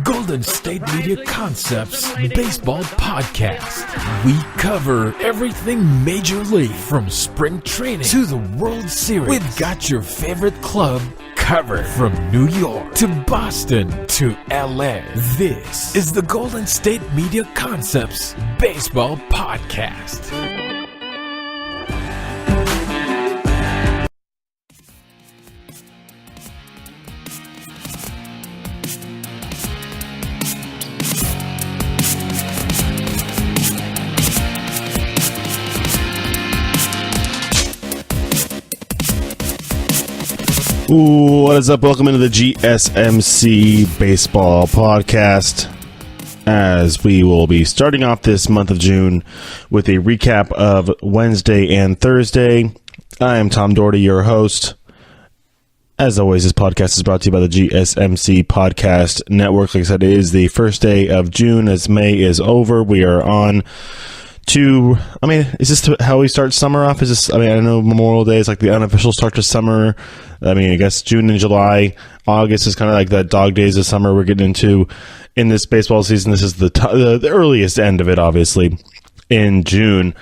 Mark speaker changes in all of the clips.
Speaker 1: Golden State Media Concepts Baseball Podcast. We cover everything Major League, from spring training to the World Series. We've got your favorite club covered, from New York to Boston to LA. This is the Golden State Media Concepts Baseball Podcast.
Speaker 2: What is up? Welcome into the GSMC Baseball Podcast, as we will be starting off this month of June with a recap of Wednesday and Thursday. I am Tom Dougherty, your host. As always, this podcast is brought to you by the GSMC Podcast Network. Like I said, it is the first day of June as May is over. We are on to, is this how we start summer off? Is this, I know Memorial Day is like the unofficial start to summer. I guess June and July, August is kind of like the dog days of summer we're getting into in this baseball season. This is the earliest end of it, obviously, in June,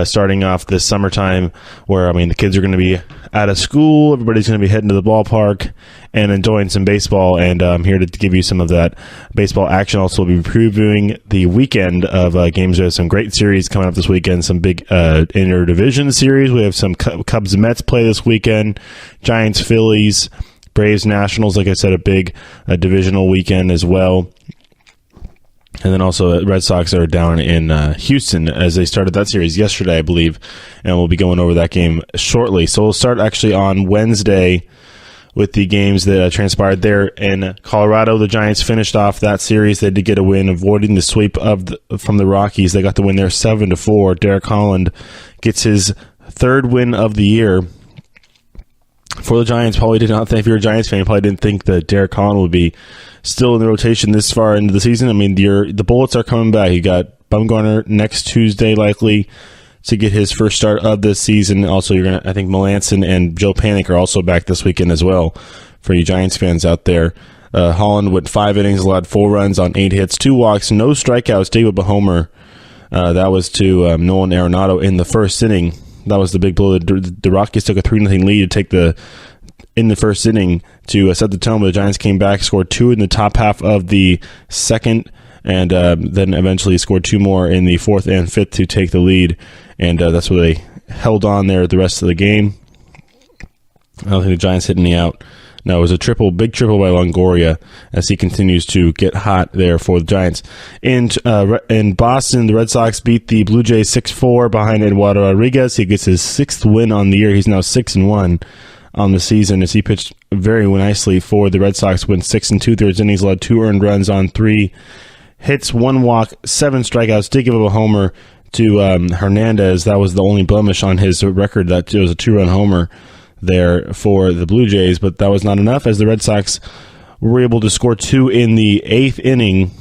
Speaker 2: starting off this summertime where, the kids are going to be out of school. Everybody's going to be heading to the ballpark and enjoying some baseball, and I'm here to give you some of that baseball action. Also, we'll be previewing the weekend of games. We have some great series coming up this weekend, some big interdivision series. We have some Cubs Mets play this weekend, Giants Phillies, Braves Nationals, like I said, a big divisional weekend as well. And then also Red Sox are down in Houston as they started that series yesterday, I believe, and we'll be going over that game shortly. So we'll start actually on Wednesday with the games that transpired there in Colorado. The Giants finished off that series. They did get a win, avoiding the sweep from the Rockies. They got the win there 7-4. Derek Holland gets his third win of the year for the Giants. Probably did not think, if you're a Giants fan, you probably didn't think that Derek Holland would be still in the rotation this far into the season. The Bullets are coming back. You got Bumgarner next Tuesday likely to get his first start of this season. Also, I think Melanson and Joe Panik are also back this weekend as well for you Giants fans out there. Holland went 5 innings, allowed 4 runs on 8 hits, 2 walks, no strikeouts, gave up a homer. That was to Nolan Arenado in the first inning. That was the big blow. The Rockies took a 3-0 lead to take in the first inning to set the tone, but the Giants came back, scored 2 in the top half of the second, and then eventually scored 2 more in the fourth and fifth to take the lead, and that's where they held on there the rest of the game. I don't think the Giants hit any out. No, it was a big triple by Longoria as he continues to get hot there for the Giants. In Boston, the Red Sox beat the Blue Jays 6-4 behind Eduardo Rodriguez. He gets his 6th win on the year. He's now 6-1 on the season as he pitched very nicely for the Red Sox. Went 6 2/3 innings, allowed 2 earned runs on 3 hits, 1 walk, 7 strikeouts. Did give up a homer to Hernandez. That was the only blemish on his record. That was a 2-run homer there for the Blue Jays, but that was not enough as the Red Sox were able to score 2 in the 8th inning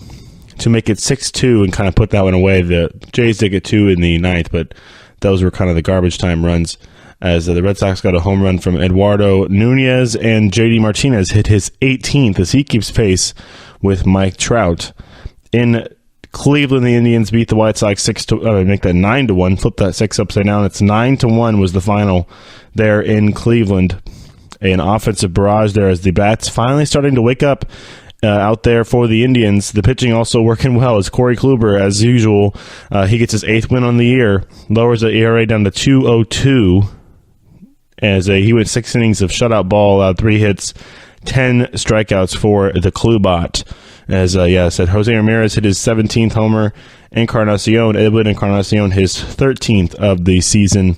Speaker 2: to make it 6-2 and kind of put that one away. The Jays did get 2 in the 9th, but those were kind of the garbage time runs as the Red Sox got a home run from Eduardo Nunez, and JD Martinez hit his 18th as he keeps pace with Mike Trout. In Cleveland, the Indians beat the White Sox make that 9-1, flip that 6 upside down. It's 9-1 was the final there in Cleveland. An offensive barrage there as the bats finally starting to wake up out there for the Indians. The pitching also working well as Corey Kluber, as usual. He gets his 8th win on the year, lowers the ERA down to 2.02 as he went 6 innings of shutout ball, allowed 3 hits, 10 strikeouts for the Klubot. As I said, Jose Ramirez hit his 17th homer. Edwin Encarnacion his 13th of the season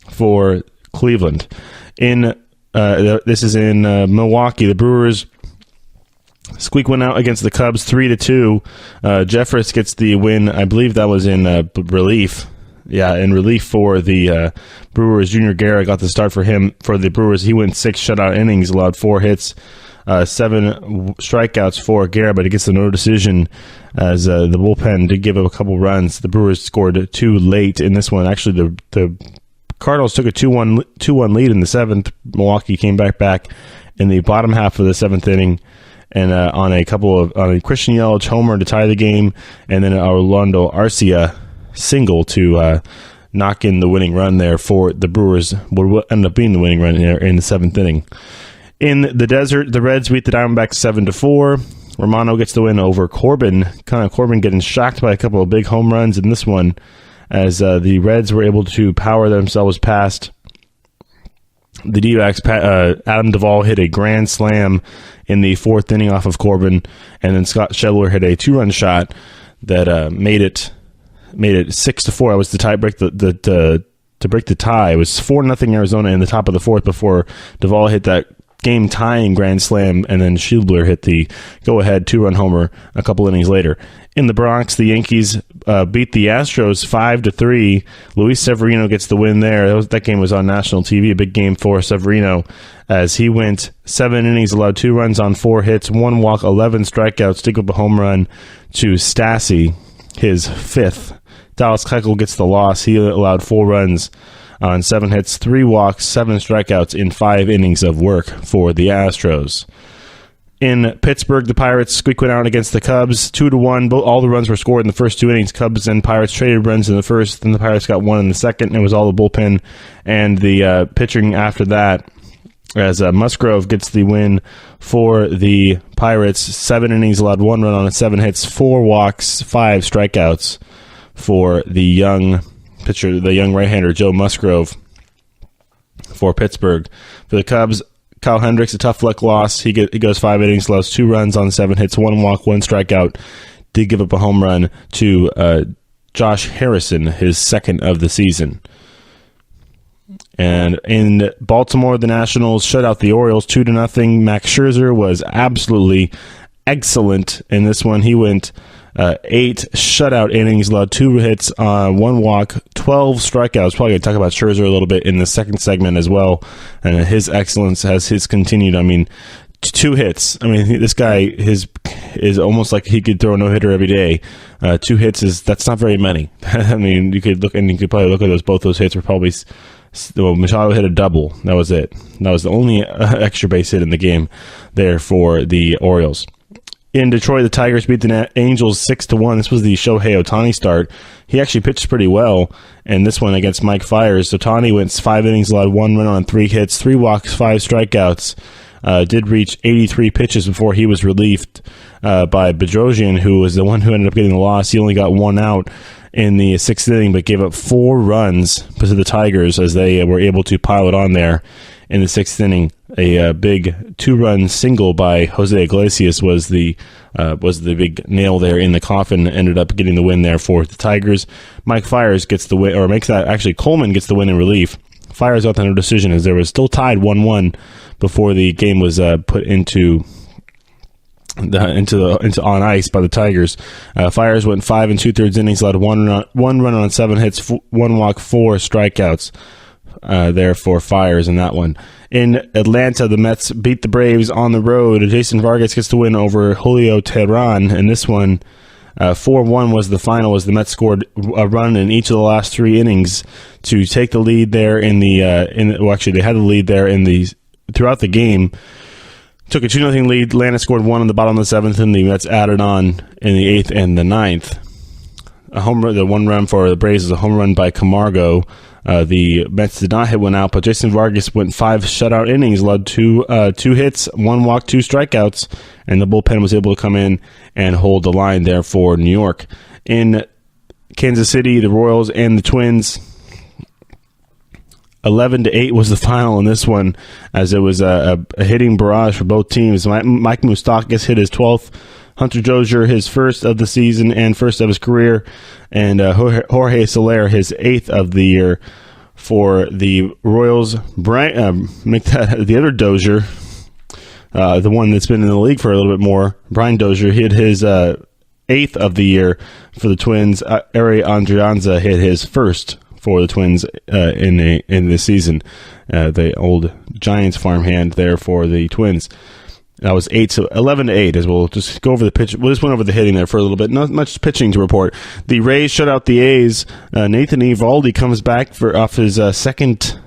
Speaker 2: for Cleveland. This is in Milwaukee. The Brewers squeak one out against the Cubs 3-2. Jeffress gets the win. I believe that was in relief. Yeah, in relief for the Brewers. Junior Guerra got the start for the Brewers. He went 6 shutout innings, allowed 4 hits, 7 strikeouts for Guerra, but he gets a no decision as the bullpen did give up a couple runs. The Brewers scored 2 late in this one. Actually, the Cardinals took a 2-1 lead in the 7th. Milwaukee came back in the bottom half of the 7th inning, and on a Christian Yelich homer to tie the game, and then Orlando Arcia single to knock in the winning run there for the Brewers. Would end up being the winning run in the 7th inning. In the desert, the Reds beat the Diamondbacks 7-4. Romano gets the win over Corbin. Corbin getting shocked by a couple of big home runs in this one, as the Reds were able to power themselves past the D-backs. Adam Duvall hit a grand slam in the 4th inning off of Corbin, and then Scott Schebler hit a 2-run shot that made it 6-4. That was the tie break. To break the tie, it was 4-0 Arizona in the top of the 4th before Duvall hit that game-tying grand slam, and then Schebler hit the go-ahead 2-run homer a couple innings later. In the Bronx, the Yankees beat the Astros 5-3. Luis Severino gets the win there. That game was on national TV, a big game for Severino, as he went 7 innings, allowed 2 runs on 4 hits, 1 walk, 11 strikeouts, to give up a home run to Stassi, his 5th. Dallas Keuchel gets the loss. He allowed 4 runs on 7 hits, 3 walks, 7 strikeouts in 5 innings of work for the Astros. In Pittsburgh, the Pirates squeaked one out against the Cubs, 2-1. All the runs were scored in the first 2 innings. Cubs and Pirates traded runs in the first, then the Pirates got 1 in the second, and it was all the bullpen and the pitching after that, as Musgrove gets the win for the Pirates. 7 innings, allowed 1 run on 7 hits, 4 walks, 5 strikeouts for the young pitcher, the young right-hander Joe Musgrove for Pittsburgh. For the Cubs, Kyle Hendricks, a tough luck loss. He goes 5 innings, allows 2 runs on 7 hits, 1 walk, 1 strikeout. Did give up a home run to Josh Harrison, his 2nd of the season. And in Baltimore, the Nationals shut out the Orioles 2-0. Max Scherzer was absolutely excellent in this one. He went 8 shutout innings, allowed 2 hits, 1 walk, 12 strikeouts. Probably going to talk about Scherzer a little bit in the second segment as well, and his excellence has continued. I mean, 2 hits. I mean, this guy is almost like he could throw a no-hitter every day. 2 hits that's not very many. I mean, you could probably look at both those hits were probably. Well, Machado hit a double. That was it. That was the only extra base hit in the game there for the Orioles. In Detroit, the Tigers beat the Angels 6-1. This was the Shohei Ohtani start. He actually pitched pretty well in this one against Mike Fiers. Ohtani went 5 innings, allowed 1 run on 3 hits, 3 walks, 5 strikeouts. Did reach 83 pitches before he was relieved by Bedrosian, who was the one who ended up getting the loss. He only got 1 out in the 6th inning, but gave up 4 runs to the Tigers as they were able to pile it on there in the 6th inning. A big 2-run single by Jose Iglesias was the big nail there in the coffin. Ended up getting the win there for the Tigers. Mike Fiers gets the win, or makes that actually Coleman gets the win in relief. Fiers got the decision as there was still tied 1-1 before the game was put into on ice by the Tigers. Fiers went 5 2/3 innings, allowed 1 run on 7 hits, 1 walk, 4 strikeouts. There for Fiers in that one. In Atlanta, the Mets beat the Braves on the road. Jason Vargas gets the win over Julio Teheran. And this one, 4-1 was the final, as the Mets scored a run in each of the last 3 innings to take the lead there actually they had the lead there throughout the game. Took a 2-0 lead. Atlanta scored 1 on the bottom of the 7th, and the Mets added on in the 8th and the 9th. The 1 run for the Braves is a home run by Camargo. The Mets did not hit 1 out, but Jason Vargas went 5 shutout innings, allowed 2 hits, 1 walk, 2 strikeouts, and the bullpen was able to come in and hold the line there for New York. In Kansas City, the Royals and the Twins, 11-8 was the final in this one, as it was a hitting barrage for both teams. Mike Moustakas hit his 12th. Hunter Dozier, his 1st of the season and 1st of his career, and Jorge Soler, his 8th of the year for the Royals. The other Dozier, the one that's been in the league for a little bit more, Brian Dozier, hit his 8th of the year for the Twins. Ari Andrianza hit his 1st for the Twins in this season. The old Giants farmhand there for the Twins. That was 11-8, as we'll just go over the pitch. We'll just went over the hitting there for a little bit. Not much pitching to report. The Rays shut out the A's. Nathan Eovaldi comes back off his second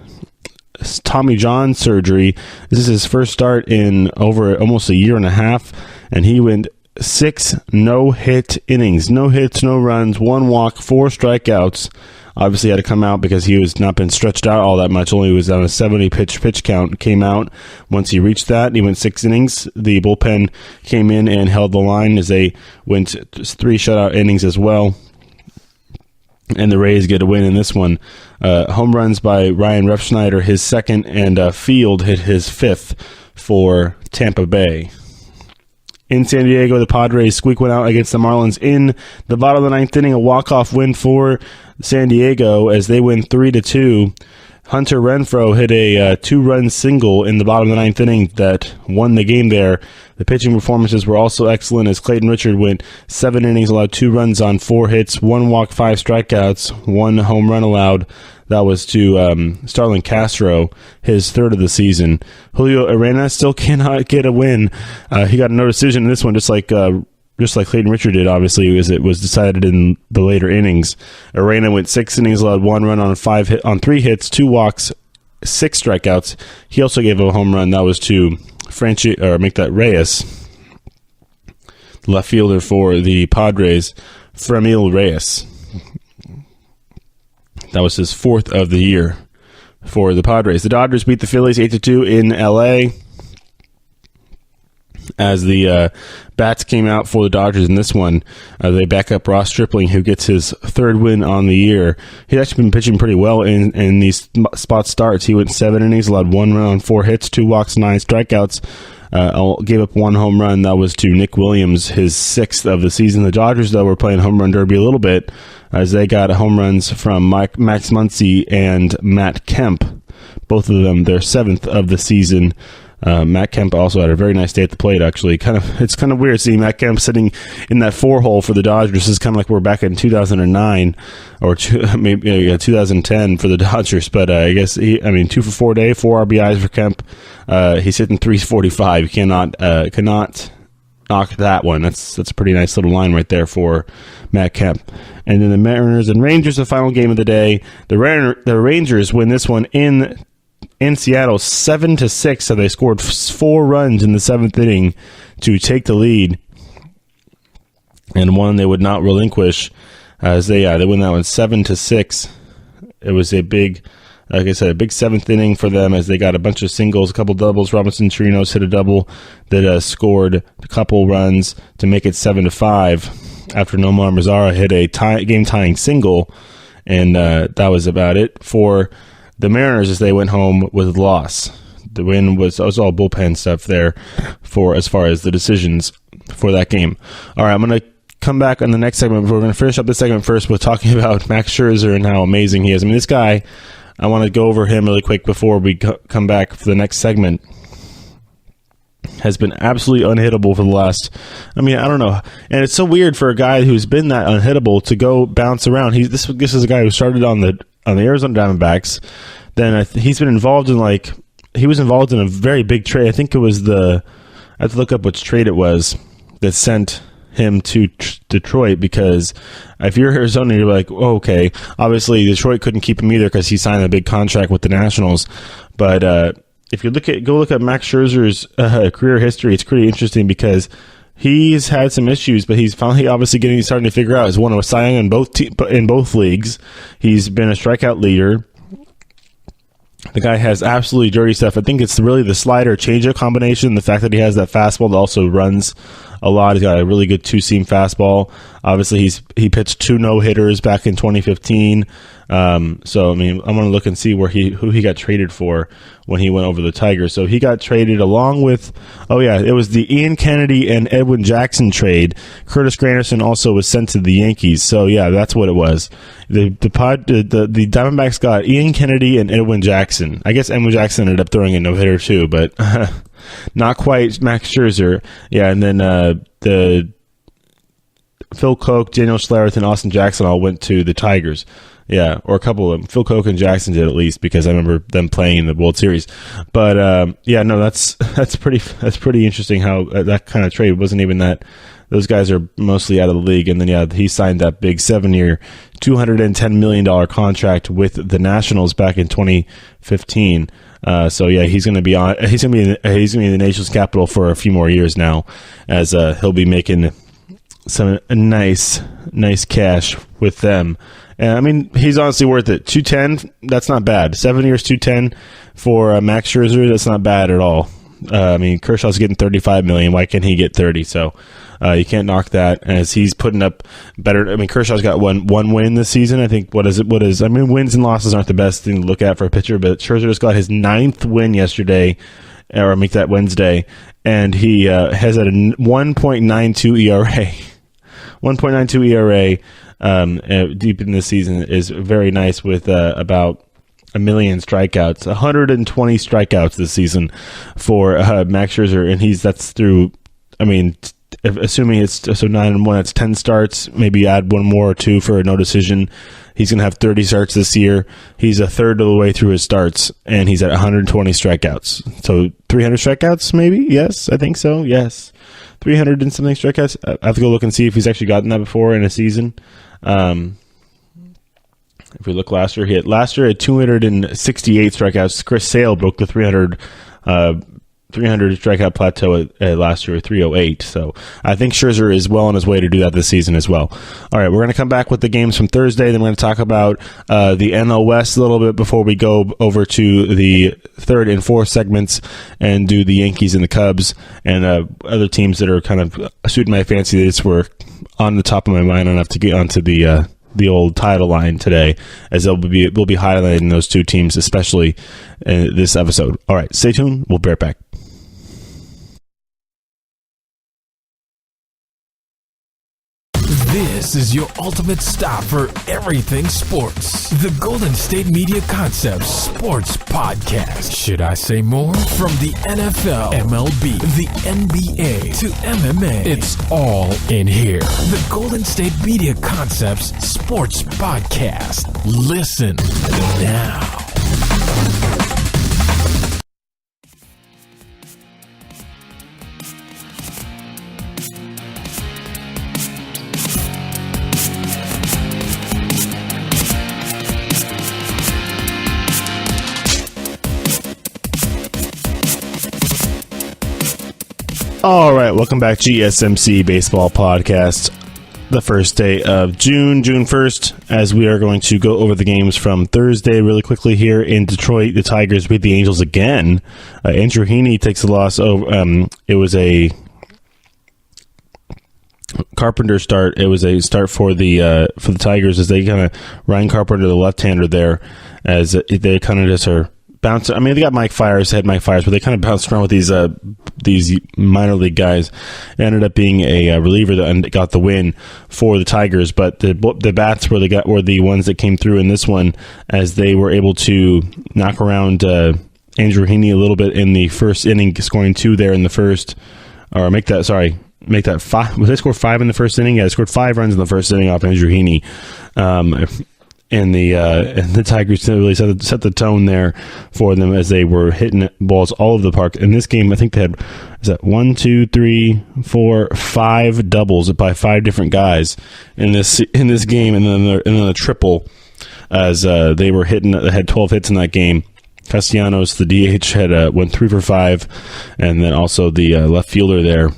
Speaker 2: Tommy John surgery. This is his first start in over almost a year and a half, and he went 6 no-hit innings. No hits, no runs, 1 walk, 4 strikeouts. Obviously had to come out because he was not been stretched out all that much. Only was on a 70 pitch count. Came out once he reached that. He went 6 innings. The bullpen came in and held the line as they went 3 shutout innings as well. And the Rays get a win in this one. Home runs by Ryan Refsnyder, his second, and Field hit his 5th for Tampa Bay. In San Diego, the Padres squeak one out against the Marlins in the bottom of the 9th inning, a walk-off win for San Diego as they win 3-2. Hunter Renfroe hit a 2-run single in the bottom of the 9th inning that won the game there. The pitching performances were also excellent as Clayton Richard went 7 innings, allowed 2 runs on 4 hits, 1 walk, 5 strikeouts, 1 home run allowed. That was to Starlin Castro, his 3rd of the season. Julio Arena still cannot get a win. He got no decision in this one, just like Clayton Richard did, obviously, as it was decided in the later innings. Arena went 6 innings, allowed 1 run on 3 hits, 2 walks, 6 strikeouts. He also gave a home run. That was to Reyes, left fielder for the Padres, Fremil Reyes. That was his 4th of the year for the Padres. The Dodgers beat the Phillies 8-2 in L.A. As the bats came out for the Dodgers in this one, they back up Ross Stripling, who gets his 3rd win on the year. He's actually been pitching pretty well in these spot starts. He went 7 innings, allowed 1 run on 4 hits, 2 walks, 9 strikeouts. Gave up 1 home run. That was to Nick Williams, his 6th of the season. The Dodgers, though, were playing home run derby a little bit as they got home runs from Max Muncy and Matt Kemp. Both of them, their 7th of the season. Matt Kemp also had a very nice day at the plate, actually. It's kind of weird seeing Matt Kemp sitting in that 4-hole for the Dodgers. This is kind of like we're back in 2009 or maybe 2010 for the Dodgers. But I guess 2 for 4 day, 4 RBIs for Kemp. He's hitting 345. You cannot knock that one. That's a pretty nice little line right there for Matt Kemp. And then the Mariners and Rangers, the final game of the day. The Rangers win this one in Seattle 7-6, so they scored 4 runs in the 7th inning to take the lead, and one they would not relinquish as they win that one 7-6. It was a big, like I said, a big 7th inning for them as they got a bunch of singles, a couple doubles. Robinson Chirinos hit a double that scored a couple runs to make it 7-5 after Nomar Mazara hit a game-tying single, and that was about it for the Mariners as they went home with a loss. The win was all bullpen stuff there for as far as the decisions for that game. All right, I'm going to come back on the next segment, but we're going to finish up this segment first with talking about Max Scherzer and how amazing he is. I mean, this guy, I want to go over him really quick before we come back for the next segment. Has been absolutely unhittable for the last, I don't know. And it's so weird for a guy who's been that unhittable to go bounce around. This is a guy who started on the Arizona Diamondbacks. Then he's been involved in he was involved in a very big trade. I think it was I have to look up which trade it was that sent him to Detroit, because if you're Arizona, you're like, oh, okay. Obviously, Detroit couldn't keep him either because he signed a big contract with the Nationals. But if you go look at Max Scherzer's career history, it's pretty interesting because he's had some issues, but he's finally obviously starting to figure out. He's won a Cy Young in both leagues. He's been a strikeout leader. The guy has absolutely dirty stuff. I think it's really the slider changeup combination. The fact that he has that fastball that also runs a lot. He's got a really good 2-seam fastball. Obviously, he pitched 2 no-hitters back in 2015. So, I'm going to look and see who he got traded for when he went over the Tigers. So he got traded along with, it was the Ian Kennedy and Edwin Jackson trade. Curtis Granderson also was sent to the Yankees. So, that's what it was. The Diamondbacks got Ian Kennedy and Edwin Jackson. I guess Edwin Jackson ended up throwing a no-hitter too, but not quite Max Scherzer. Yeah, and then the Phil Koch, Daniel Schlereth, and Austin Jackson all went to the Tigers. Yeah, or a couple of them. Phil Koch and Jackson did at least, because I remember them playing in the World Series. But that's pretty interesting how that kind of trade wasn't even that. Those guys are mostly out of the league, and then he signed that big 7-year, $210 million contract with the Nationals back in 2015. So yeah, he's going to be on. He's going to be in the nation's capital for a few more years now, as he'll be making some nice cash with them. And I mean, he's honestly worth it. 210, that's not bad. 7 years, 210 for Max Scherzer, that's not bad at all. I mean, Kershaw's getting $35 million. Why can't he get 30? So you can't knock that, as he's putting up better. I mean, Kershaw's got one win this season. I think what is? I mean, wins and losses aren't the best thing to look at for a pitcher, but Scherzer just got his 9th win yesterday, or make that Wednesday, and he has at a 1.92 ERA. 1.92 ERA deep in this season is very nice, with about 1 million strikeouts, 120 strikeouts this season for Max Scherzer, and that's through. I mean, assuming it's so 9-1, that's 10 starts. Maybe add one more or two for a no decision. He's going to have 30 starts this year. He's a third of the way through his starts, and he's at 120 strikeouts. So 300 strikeouts, maybe? Yes, I think so. Yes, 300 and something strikeouts. I have to go look and see if he's actually gotten that before in a season. If we look last year, he had 268 strikeouts. Chris Sale broke the 300 strikeout plateau at last year, 308. So I think Scherzer is well on his way to do that this season as well. All right, we're going to come back with the games from Thursday. Then we're going to talk about the NL West a little bit before we go over to the third and fourth segments and do the Yankees and the Cubs and other teams that are kind of suiting my fancy. They just were on the top of my mind enough to get onto the old title line today, as we'll be highlighting those two teams, especially in this episode. All right, stay tuned. We'll be right back.
Speaker 1: This is your ultimate stop for everything sports. The Golden State Media Concepts Sports Podcast. Should I say more? From the NFL, MLB, the NBA to MMA, it's all in here. The Golden State Media Concepts Sports Podcast. Listen now.
Speaker 2: All right, welcome back, GSMC Baseball Podcast. The first day of June 1st, as we are going to go over the games from Thursday really quickly here in Detroit. The Tigers beat the Angels again. Andrew Heaney takes a loss over. It was a Carpenter start. It was a start for the Tigers, as they kind of Ryan Carpenter, the left-hander there, as they kind of just are bouncing. I mean, they got Mike Fiers, but they kind of bounced around with these minor league guys. It ended up being a reliever that got the win for the Tigers, but the bats were the ones that came through in this one, as they were able to knock around Andrew Heaney a little bit in the first inning, scoring 2 there in the first, or make that 5. Was they score 5 in the first inning? Yeah, they scored 5 runs in the first inning off Andrew Heaney. And the Tigers really set the tone there for them, as they were hitting balls all over the park. In this game, I think they had 5 doubles by 5 different guys in this game, and then a triple, as they were hitting. They had 12 hits in that game. Castellanos, the DH, had went 3 for 5, and then also the left fielder there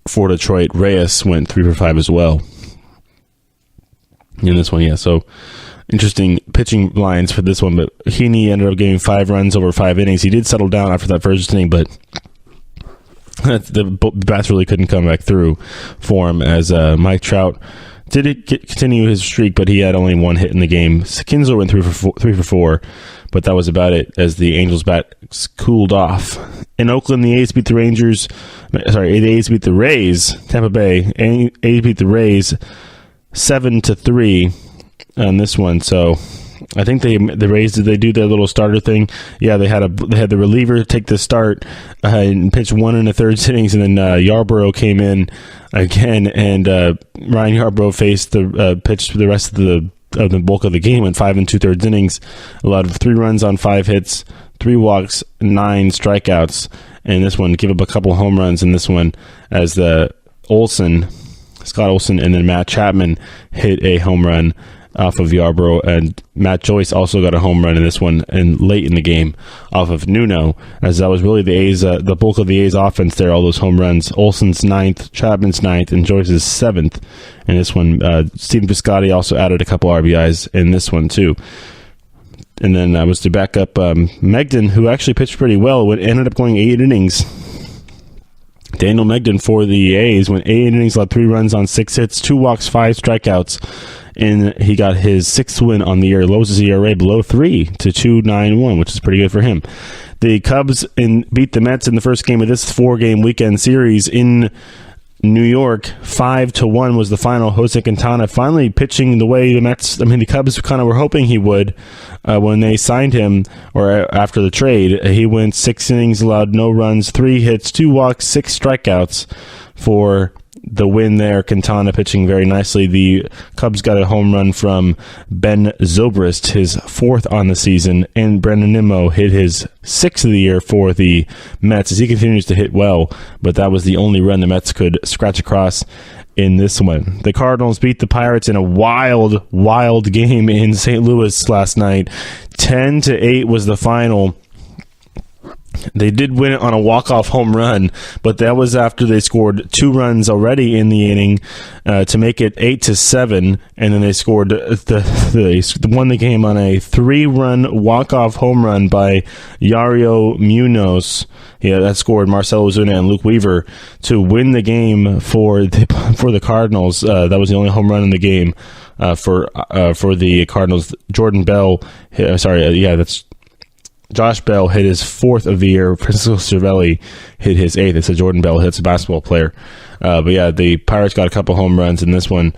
Speaker 2: for Detroit, Reyes, went 3 for 5 as well in this one. Yeah, so interesting pitching lines for this one, but Heaney ended up getting 5 runs over 5 innings. He did settle down after that first inning, but the bats really couldn't come back through for him, as Mike Trout did continue his streak, but he had only 1 hit in the game. Kinsler went 3 for 4, but that was about it, as the Angels' bats cooled off. In Oakland, the A's beat the Rays. Tampa Bay, A's beat the Rays 7-3 on this one. So I think the Rays, did they do their little starter thing? Yeah, they had the reliever take the start and pitch 1 1/3 innings, and then Yarbrough came in again, and Ryan Yarbrough faced the pitch for the rest of the bulk of the game in 5 2/3 innings, allowed 3 runs on 5 hits, 3 walks, 9 strikeouts, and this one gave up a couple home runs in this one, as Scott Olsen and then Matt Chapman hit a home run off of Yarbrough, and Matt Joyce also got a home run in this one and late in the game off of Nuno, as that was really the A's, the bulk of the A's offense there, all those home runs. Olsen's 9th, Chapman's 9th, and Joyce's 7th in this one. Steven Piscotty also added a couple RBIs in this one too. And then I was to back up Megden, who actually pitched pretty well, ended up going 8 innings. Daniel Megden for the A's went 8 innings, allowed 3 runs on 6 hits, 2 walks, 5 strikeouts, and he got his 6th win on the year. Lowers his ERA below 3 to 2.91, which is pretty good for him. The Cubs beat the Mets in the first game of this 4-game weekend series in New York. 5-1 was the final. Jose Quintana finally pitching the way the Cubs kind of were hoping he would when they signed him, or after the trade. He went 6 innings, allowed no runs, 3 hits, 2 walks, 6 strikeouts for the win there. Quintana pitching very nicely. The Cubs got a home run from Ben Zobrist, his 4th on the season, and Brandon Nimmo hit his 6th of the year for the Mets as he continues to hit well, but that was the only run the Mets could scratch across in this one. The Cardinals beat the Pirates in a wild game in St. Louis last night. 10-8 was the final. They did win it on a walk-off home run, but that was after they scored 2 runs already in the inning to make it 8-7, and then they scored they won the game on a 3-run walk-off home run by Yario Munoz. Yeah, that scored Marcelo Ozuna and Luke Weaver to win the game for the Cardinals. That was the only home run in the game for the Cardinals. Jordan Bell, Josh Bell hit his 4th of the year. Francisco Cervelli hit his 8th. It's a Jordan Bell hits a basketball player. But yeah, the Pirates got a couple home runs in this one,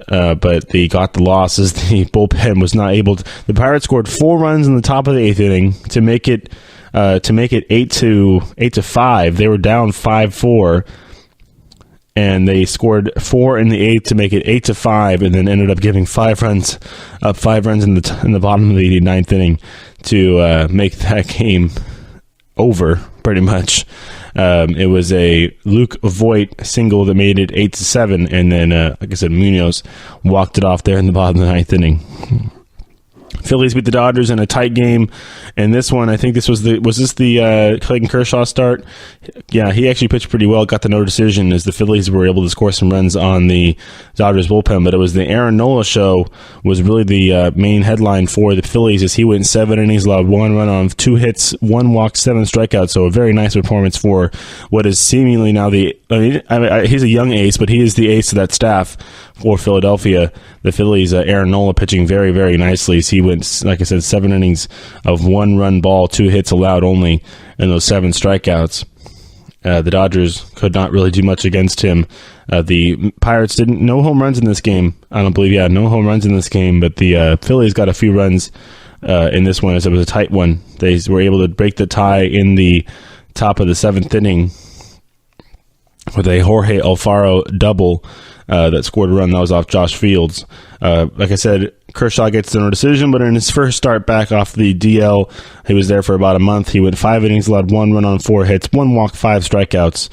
Speaker 2: but they got the loss as the bullpen was not able to. The Pirates scored 4 runs in the top of the 8th inning to make it 8-5. They were down 5-4. And they scored 4 in the 8th to make it 8-5, and then ended up giving 5 runs in the bottom of the 9th inning to make that game over, pretty much. It was a Luke Voigt single that made it 8-7, and then, like I said, Munoz walked it off there in the bottom of the 9th inning. Phillies beat the Dodgers in a tight game, and this one, I think this was the Clayton Kershaw start? Yeah, he actually pitched pretty well, got the no decision as the Phillies were able to score some runs on the Dodgers bullpen, but it was the Aaron Nola show was really the main headline for the Phillies as he went 7 innings, allowed 1 run on 2 hits, 1 walk, 7 strikeouts, so a very nice performance for what is seemingly now he's a young ace, but he is the ace of that staff for Philadelphia. The Phillies, Aaron Nola pitching very, very nicely. He went, like I said, 7 innings of 1-run ball, 2 hits allowed only, and those 7 strikeouts. The Dodgers could not really do much against him. The Pirates no home runs in this game. I don't believe, no home runs in this game, but the Phillies got a few runs in this one as it was a tight one. They were able to break the tie in the top of the 7th inning with a Jorge Alfaro double that scored a run that was off Josh Fields. Like I said, Kershaw gets the no decision, but in his first start back off the DL, he was there for about a month. He went 5 innings, allowed 1 run on 4 hits, 1 walk, 5 strikeouts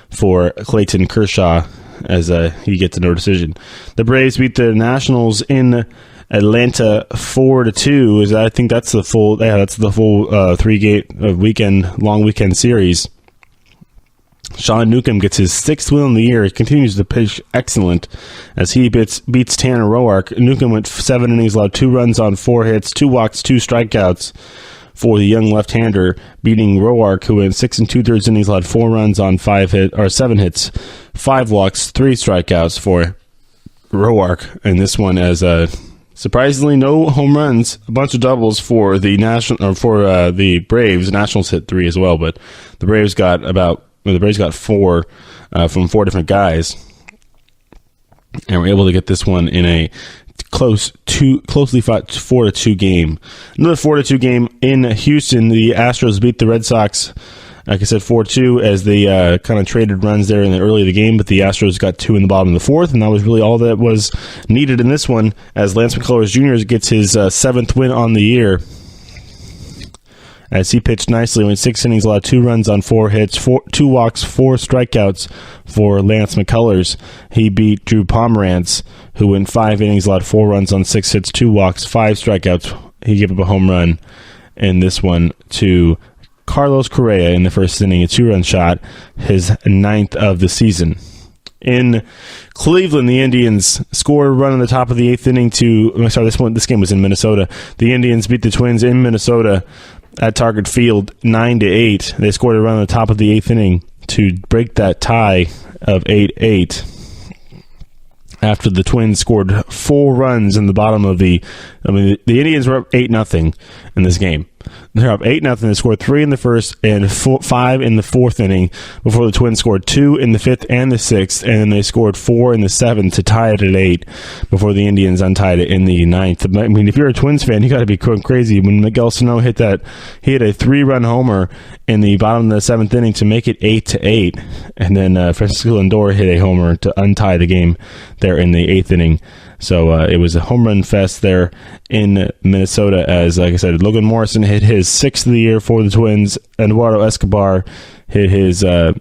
Speaker 2: for Clayton Kershaw as he gets the no decision. The Braves beat the Nationals in Atlanta 4-2. I think that's the full 3-game long weekend series. Sean Newcomb gets his 6th win of the year. He continues to pitch excellent as he beats Tanner Roark. Newcomb went 7 innings, allowed 2 runs on 4 hits, 2 walks, 2 strikeouts for the young left-hander, beating Roark, who went 6 2/3 innings, allowed 4 runs on 7 hits, 5 walks, 3 strikeouts for Roark. And this one as surprisingly no home runs, a bunch of doubles for the the Braves. Nationals hit 3 as well, but the Braves got 4 from 4 different guys, and were able to get this one in a closely fought 4-2 game. Another 4-2 game in Houston. The Astros beat the Red Sox, like I said, 4-2 as they kind of traded runs there in the early of the game, but the Astros got 2 in the bottom of the 4th, and that was really all that was needed in this one as Lance McCullers Jr. gets his 7th win on the year as he pitched nicely. Went 6 innings, allowed 2 runs on 4 hits, 2 walks, 4 strikeouts for Lance McCullers. He beat Drew Pomerantz, who went 5 innings, allowed 4 runs on 6 hits, 2 walks, 5 strikeouts. He gave up a home run in this one to Carlos Correa in the first inning, a 2-run shot, his 9th of the season. In Cleveland, the Indians scored a run in the top of the 8th inning this game was in Minnesota. The Indians beat the Twins in Minnesota at Target Field 9-8. They scored a run in the top of the 8th inning to break that tie of 8-8. After the Twins scored 4 runs in the bottom of the Indians were up 8-0 in this game. They're up 8-0. They scored 3 in the first and 5 in the 4th inning before the Twins scored 2 in the 5th and the 6th, and then they scored 4 in the 7th to tie it at 8 before the Indians untied it in the 9th. I mean, if you're a Twins fan, you got to be going crazy. When Miguel Sano hit a 3-run homer in the bottom of the 7th inning to make it 8-8, and then Francisco Lindor hit a homer to untie the game there in the 8th inning. So it was a home run fest there in Minnesota as, like I said, Logan Morrison hit his 6th of the year for the Twins. Eduardo Escobar hit his 8th,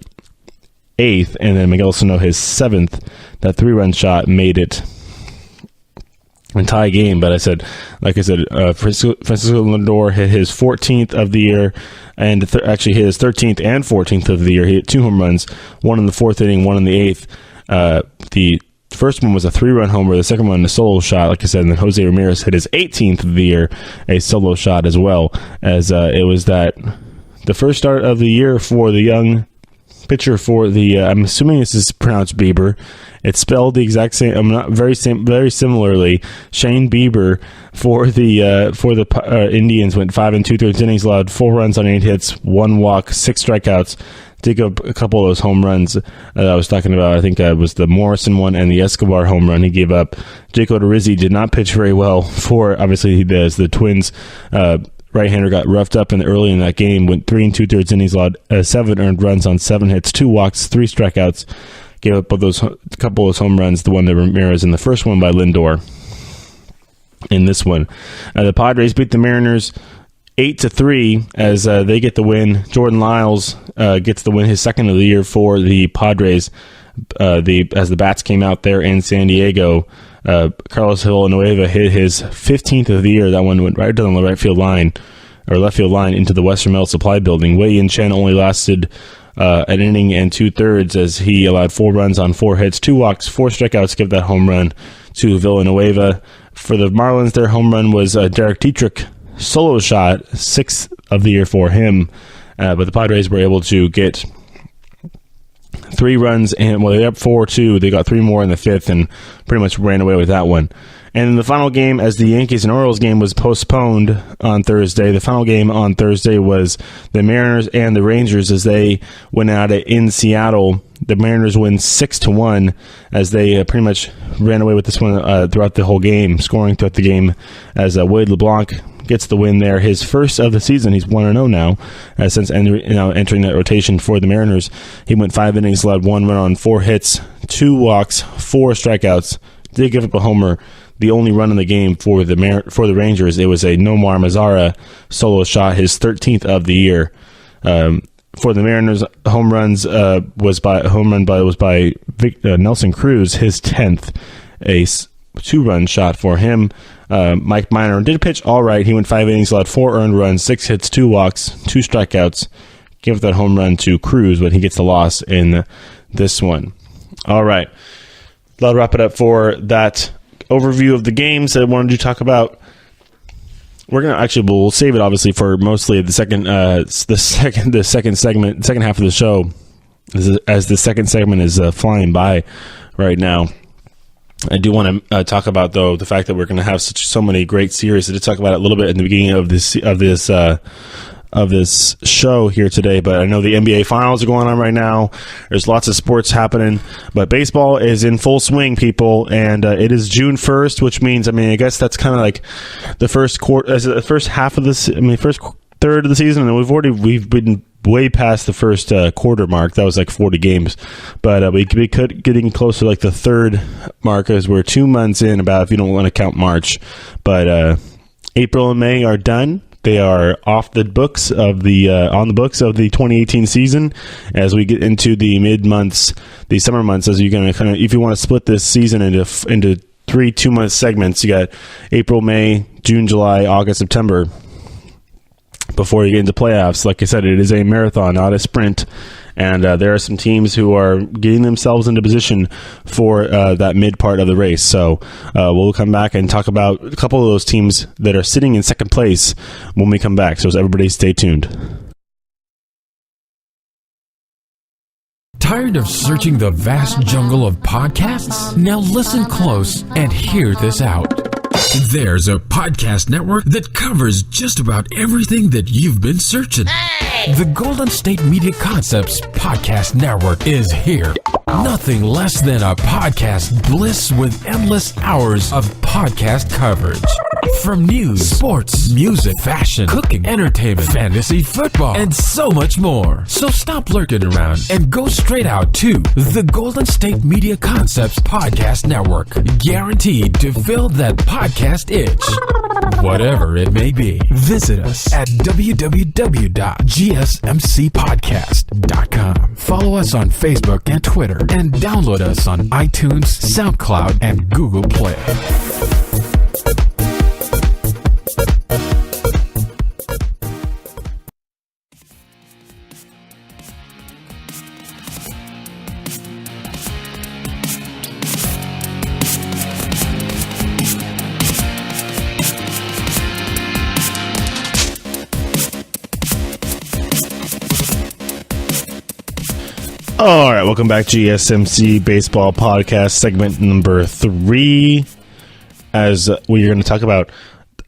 Speaker 2: and then Miguel Sano his 7th. That 3-run shot made it a tie game. But Francisco Lindor hit his 14th of the year, and actually hit his 13th and 14th of the year. He hit 2 home runs, one in the 4th inning, one in the 8th. The first one was a 3-run homer. The second one, a solo shot, like I said. And then Jose Ramirez hit his 18th of the year, a solo shot as well. As it was the first start of the year for the young pitcher for the. I'm assuming this is pronounced Bieber. It's spelled the exact same. I'm not very similarly. Shane Bieber for the Indians went 5 2/3 innings, allowed 4 runs on 8 hits, 1 walk, 6 strikeouts. Dig up a couple of those home runs that I was talking about. I think it was the Morrison one and the Escobar home run he gave up. Jake Odorizzi did not pitch very well obviously he does. The Twins right-hander got roughed up early in that game, went 3 2/3 innings, allowed 7 earned runs on 7 hits, 2 walks, 3 strikeouts, gave up a couple of those home runs, the one to Ramirez and the first one by Lindor in this one. The Padres beat the Mariners 8-3 as they get the win. Jordan Lyles gets the win, his 2nd of the year for the Padres. As the bats came out there in San Diego, Carlos Villanueva hit his 15th of the year. That one went right down the left field line into the Western Metal Supply Building. Wei Yin Chen only lasted an inning and 2/3 as he allowed 4 runs on 4 hits, 2 walks, 4 strikeouts to give that home run to Villanueva. For the Marlins, their home run was Derek Dietrich. Solo shot, 6th of the year for him, but the Padres were able to get 3 runs, and they're up 4-2. They got 3 more in the 5th and pretty much ran away with that one. And in the final game, as the Yankees and Orioles game was postponed on Thursday, the final game on Thursday was the Mariners and the Rangers as they went at it in Seattle. The Mariners win 6-1 as they pretty much ran away with this one throughout the whole game, scoring throughout the game as Wade LeBlanc gets the win there. His first of the season. He's 1-0 now since entering that rotation for the Mariners. He went 5 innings, allowed 1 run on 4 hits, 2 walks, 4 strikeouts. Did give up a homer. The only run in the game for the Rangers, it was a Nomar Mazara solo shot, his 13th of the year. For the Mariners, home run was by Nelson Cruz, his 10th, a 2-run shot for him. Mike Minor did pitch all right. He went 5 innings, allowed 4 earned runs, 6 hits, 2 walks, 2 strikeouts. Gave that home run to Cruz, but he gets the loss in this one. All right, that'll wrap it up for that overview of the games that I wanted to talk about. We'll save it obviously for mostly the second half of the show, as the second segment is flying by right now. I do want to talk about, though, the fact that we're going to have so many great series. I did talk about it a little bit in the beginning of this show here today, but I know the NBA finals are going on right now. There's lots of sports happening, but baseball is in full swing, people, and it is June 1st, which means, I guess that's kind of like the first half of this, first third of the season, and we've been way past the first quarter mark. That was like 40 games, but we could be getting close to like the third mark as we're 2 months in, about, if you don't want to count March. But April and May are done. They are off the books of on the books of the 2018 season. As we get into the mid months, the summer months, as you're going to if you want to split this season into 3 2-month segments, you got April, May, June, July, August, September. Before you get into playoffs, like I said, it is a marathon, not a sprint. And there are some teams who are getting themselves into position for that mid part of the race. So we'll come back and talk about a couple of those teams that are sitting in second place when we come back. So everybody stay tuned.
Speaker 1: Tired of searching the vast jungle of podcasts? Now listen close and hear this out. There's a podcast network that covers just about everything that you've been searching. Hey! The Golden State Media Concepts Podcast Network is here. Nothing less than a podcast bliss with endless hours of podcast coverage. From news, sports, music, fashion, cooking, entertainment, fantasy, football, and so much more. So stop lurking around and go straight out to the Golden State Media Concepts Podcast Network. Guaranteed to fill that podcast itch. Whatever it may be. Visit us at www.gsmcpodcast.com. Follow us on Facebook and Twitter, and download us on iTunes, SoundCloud, and Google Play.
Speaker 2: All right, welcome back to GSMC Baseball Podcast, segment number 3. As we are going to talk about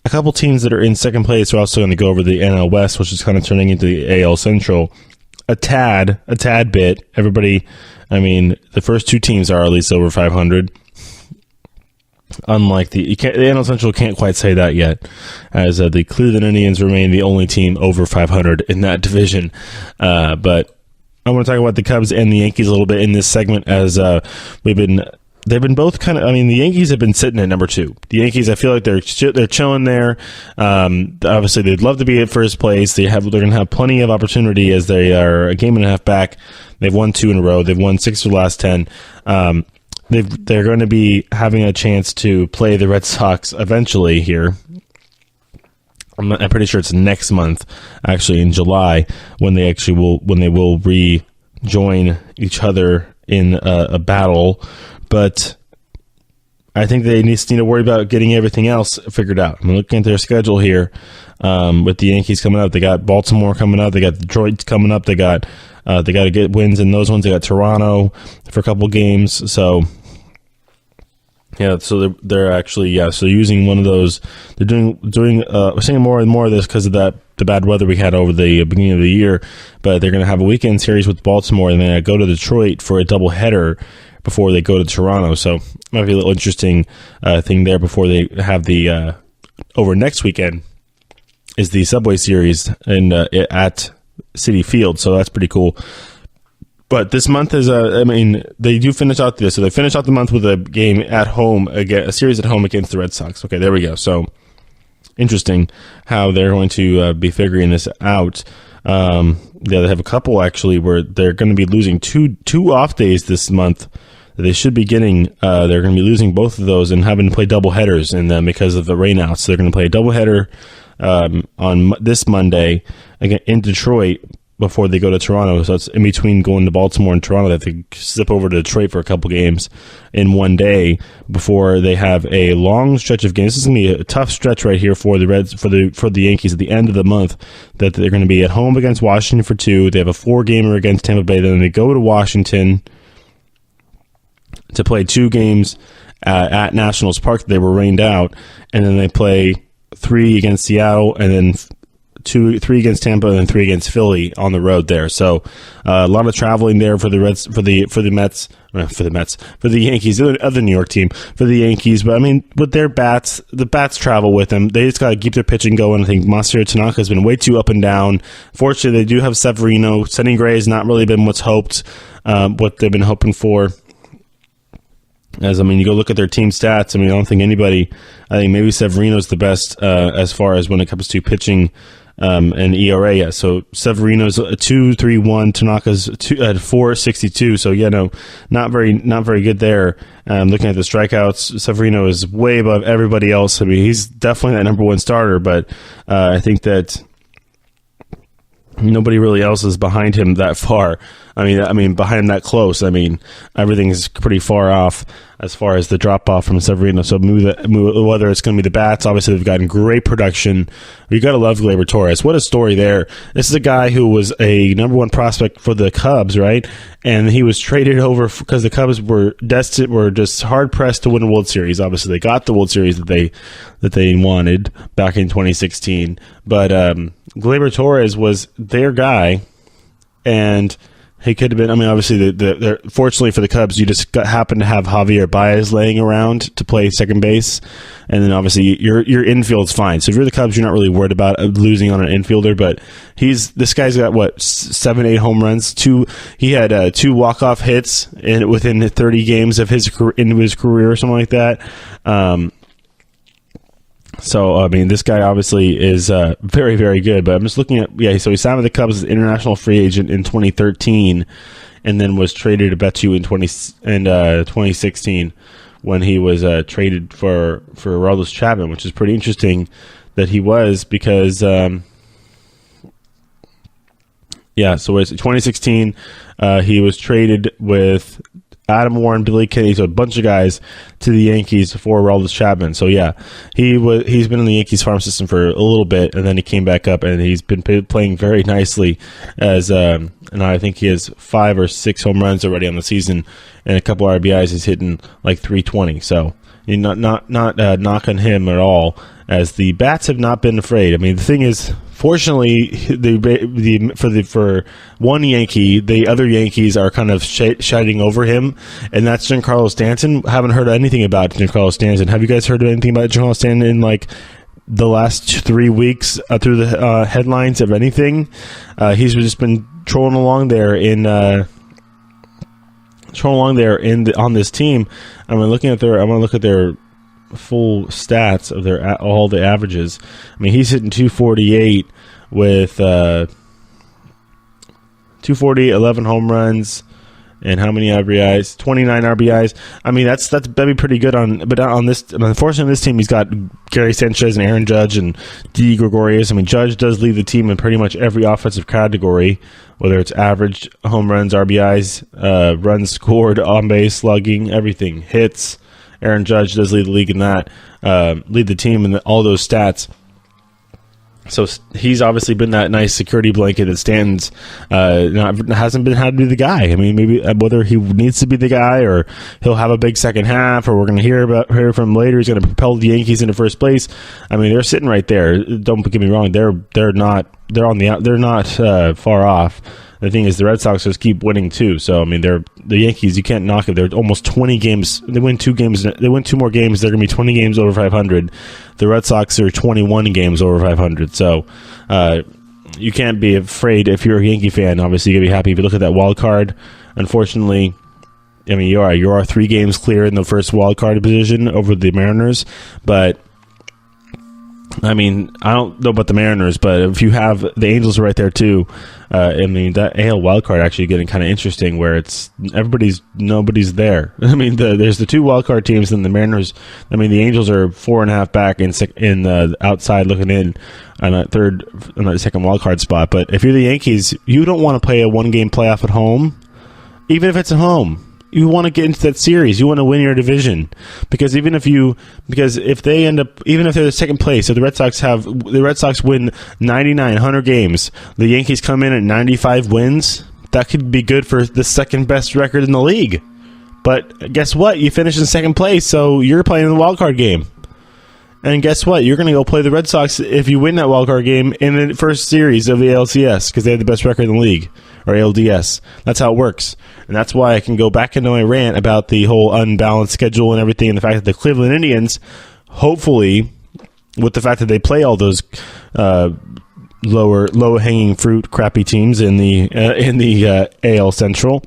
Speaker 2: a couple teams that are in second place. We're also going to go over the NL West, which is kind of turning into the AL Central a tad bit. Everybody, I mean, the first 2 teams are at least over 500. Unlike the NL Central can't quite say that yet, as the Cleveland Indians remain the only team over 500 in that division. But I want to talk about the Cubs and the Yankees a little bit in this segment, as they've been both kind of. I mean, the Yankees have been sitting at number 2. The Yankees, I feel like they're chilling there. Obviously, they'd love to be at first place. They're going to have plenty of opportunity, as they are a game and a half back. They've won 2 in a row. They've won 6 of the last 10. They're going to be having a chance to play the Red Sox eventually here. I'm pretty sure it's next month, actually in July, when they will rejoin each other in a battle. But I think they need to worry about getting everything else figured out. I'm looking at their schedule here with the Yankees coming up. They got Baltimore coming up. They got Detroit coming up. They got to get wins in those ones. They got Toronto for a couple games. So. Yeah, so they're actually so using one of those. They're doing we're seeing more and more of this because of the bad weather we had over the beginning of the year. But they're going to have a weekend series with Baltimore, and then go to Detroit for a doubleheader before they go to Toronto. So might be a little interesting thing there before they have the over next weekend is the Subway Series at Citi Field. So that's pretty cool. But this month is, they do finish out this. So they finish out the month with a game at home, a series at home against the Red Sox. Okay, there we go. So interesting how they're going to be figuring this out. They have a couple, actually, where they're going to be losing two off days this month that they should be getting. They're going to be losing both of those and having to play double headers because of the rainouts. So they're going to play a double header on this Monday again in Detroit before they go to Toronto. So it's in between going to Baltimore and Toronto that they zip over to Detroit for a couple games in one day before they have a long stretch of games. This is going to be a tough stretch right here for the Reds, for the Yankees at the end of the month, that they're going to be at home against Washington for 2. They have a 4-gamer against Tampa Bay. Then they go to Washington to play 2 games at Nationals Park. They were rained out, and then they play 3 against Seattle, and then 3 against Tampa, and then 3 against Philly on the road there. So a lot of traveling there for the Reds, for the Yankees, the other New York team, for the Yankees. But I mean, with their bats, the bats travel with them. They just got to keep their pitching going. I think Masahiro Tanaka has been way too up and down. Fortunately, they do have Severino. Sonny Gray has not really been what's hoped, what they've been hoping for. You go look at their team stats. I don't think anybody. I think maybe Severino's the best as far as when it comes to pitching and ERA. Yeah. So Severino's a 2.31, Tanaka's 4.62. So not very good there. Looking at the strikeouts, Severino is way above everybody else. He's definitely that number one starter, but I think that nobody really else is behind him that far. Behind him that close. Everything is pretty far off as far as the drop off from Severino. So whether it's going to be the bats, obviously they've gotten great production. You got to love Gleyber Torres. What a story there! This is a guy who was a number one prospect for the Cubs, right? And he was traded over because the Cubs were just hard pressed to win a World Series. Obviously, they got the World Series that they wanted back in 2016. But Gleyber Torres was their guy, and he could have been. Obviously, fortunately for the Cubs, you just happened to have Javier Baez laying around to play second base, and then obviously your infield's fine. So if you're the Cubs, you're not really worried about losing on an infielder. But this guy's got 7-8 home runs. He had 2 walk-off hits within 30 games of his career or something like that. So, this guy obviously is very, very good. But I'm just looking at, so he signed with the Cubs as an international free agent in 2013 and then was traded to Betu in 2016 when he was traded for Aroldis Chapman, which is pretty interesting that he was because, so it's 2016, he was traded with Adam Warren, Billy Kinney, so a bunch of guys to the Yankees for Aroldis Chapman. So he's been in the Yankees farm system for a little bit, and then he came back up, and he's been playing very nicely. And I think he has 5 or 6 home runs already on the season, and a couple RBIs. He's hitting like 320. So not knocking him at all, as the bats have not been afraid. The thing is, fortunately, for one Yankee, the other Yankees are kind of shouting over him, and that's Giancarlo Stanton. Haven't heard anything about Giancarlo Stanton. Have you guys heard anything about Giancarlo Stanton in the last 3 weeks through the headlines of anything? He's just been trolling along there on this team. I'm gonna look at their full stats of all the averages. He's hitting 248 with 240, 11 home runs, and how many RBIs? 29 RBIs. That'd be pretty good but on this. Unfortunately, this team, he's got Gary Sanchez and Aaron Judge and D. Gregorius. Judge does lead the team in pretty much every offensive category, whether it's average, home runs, RBIs, runs scored, on base, slugging, everything, hits. Aaron Judge does lead the league in that, lead the team in all those stats. So he's obviously been that nice security blanket that Stanton's hasn't been had to be the guy. Maybe whether he needs to be the guy or he'll have a big second half, or we're going to hear from him later. He's going to propel the Yankees into first place. They're sitting right there. Don't get me wrong. They're not far off. The thing is, the Red Sox just keep winning too. So they're the Yankees. You can't knock it. They're almost 20 games. They win 2 games. They win 2 more games. They're going to be 20 games over 500. The Red Sox are 21 games over 500. So you can't be afraid if you're a Yankee fan. Obviously, you're gonna be happy if you look at that wild card. Unfortunately, you are 3 games clear in the first wild card position over the Mariners, but. I don't know about the Mariners, but if you have the Angels right there too, that AL wildcard actually getting kind of interesting, where it's nobody's there. There's the 2 wildcard teams, and the Mariners. The Angels are 4.5 back in the outside looking in on that second wildcard spot. But if you're the Yankees, you don't want to play a 1-game playoff at home, even if it's at home. You want to get into that series. You want to win your division, because if they're the second place, if the Red Sox win 99, 100 games, the Yankees come in at 95 wins. That could be good for the second best record in the league. But guess what? You finish in second place, so you're playing the wild card game. And guess what? You're going to go play the Red Sox if you win that wild card game in the first series of the ALCS, because they have the best record in the league, or ALDS. That's how it works. And that's why I can go back into my rant about the whole unbalanced schedule and everything, and the fact that the Cleveland Indians, hopefully, with the fact that they play all those low hanging fruit crappy teams in the AL Central,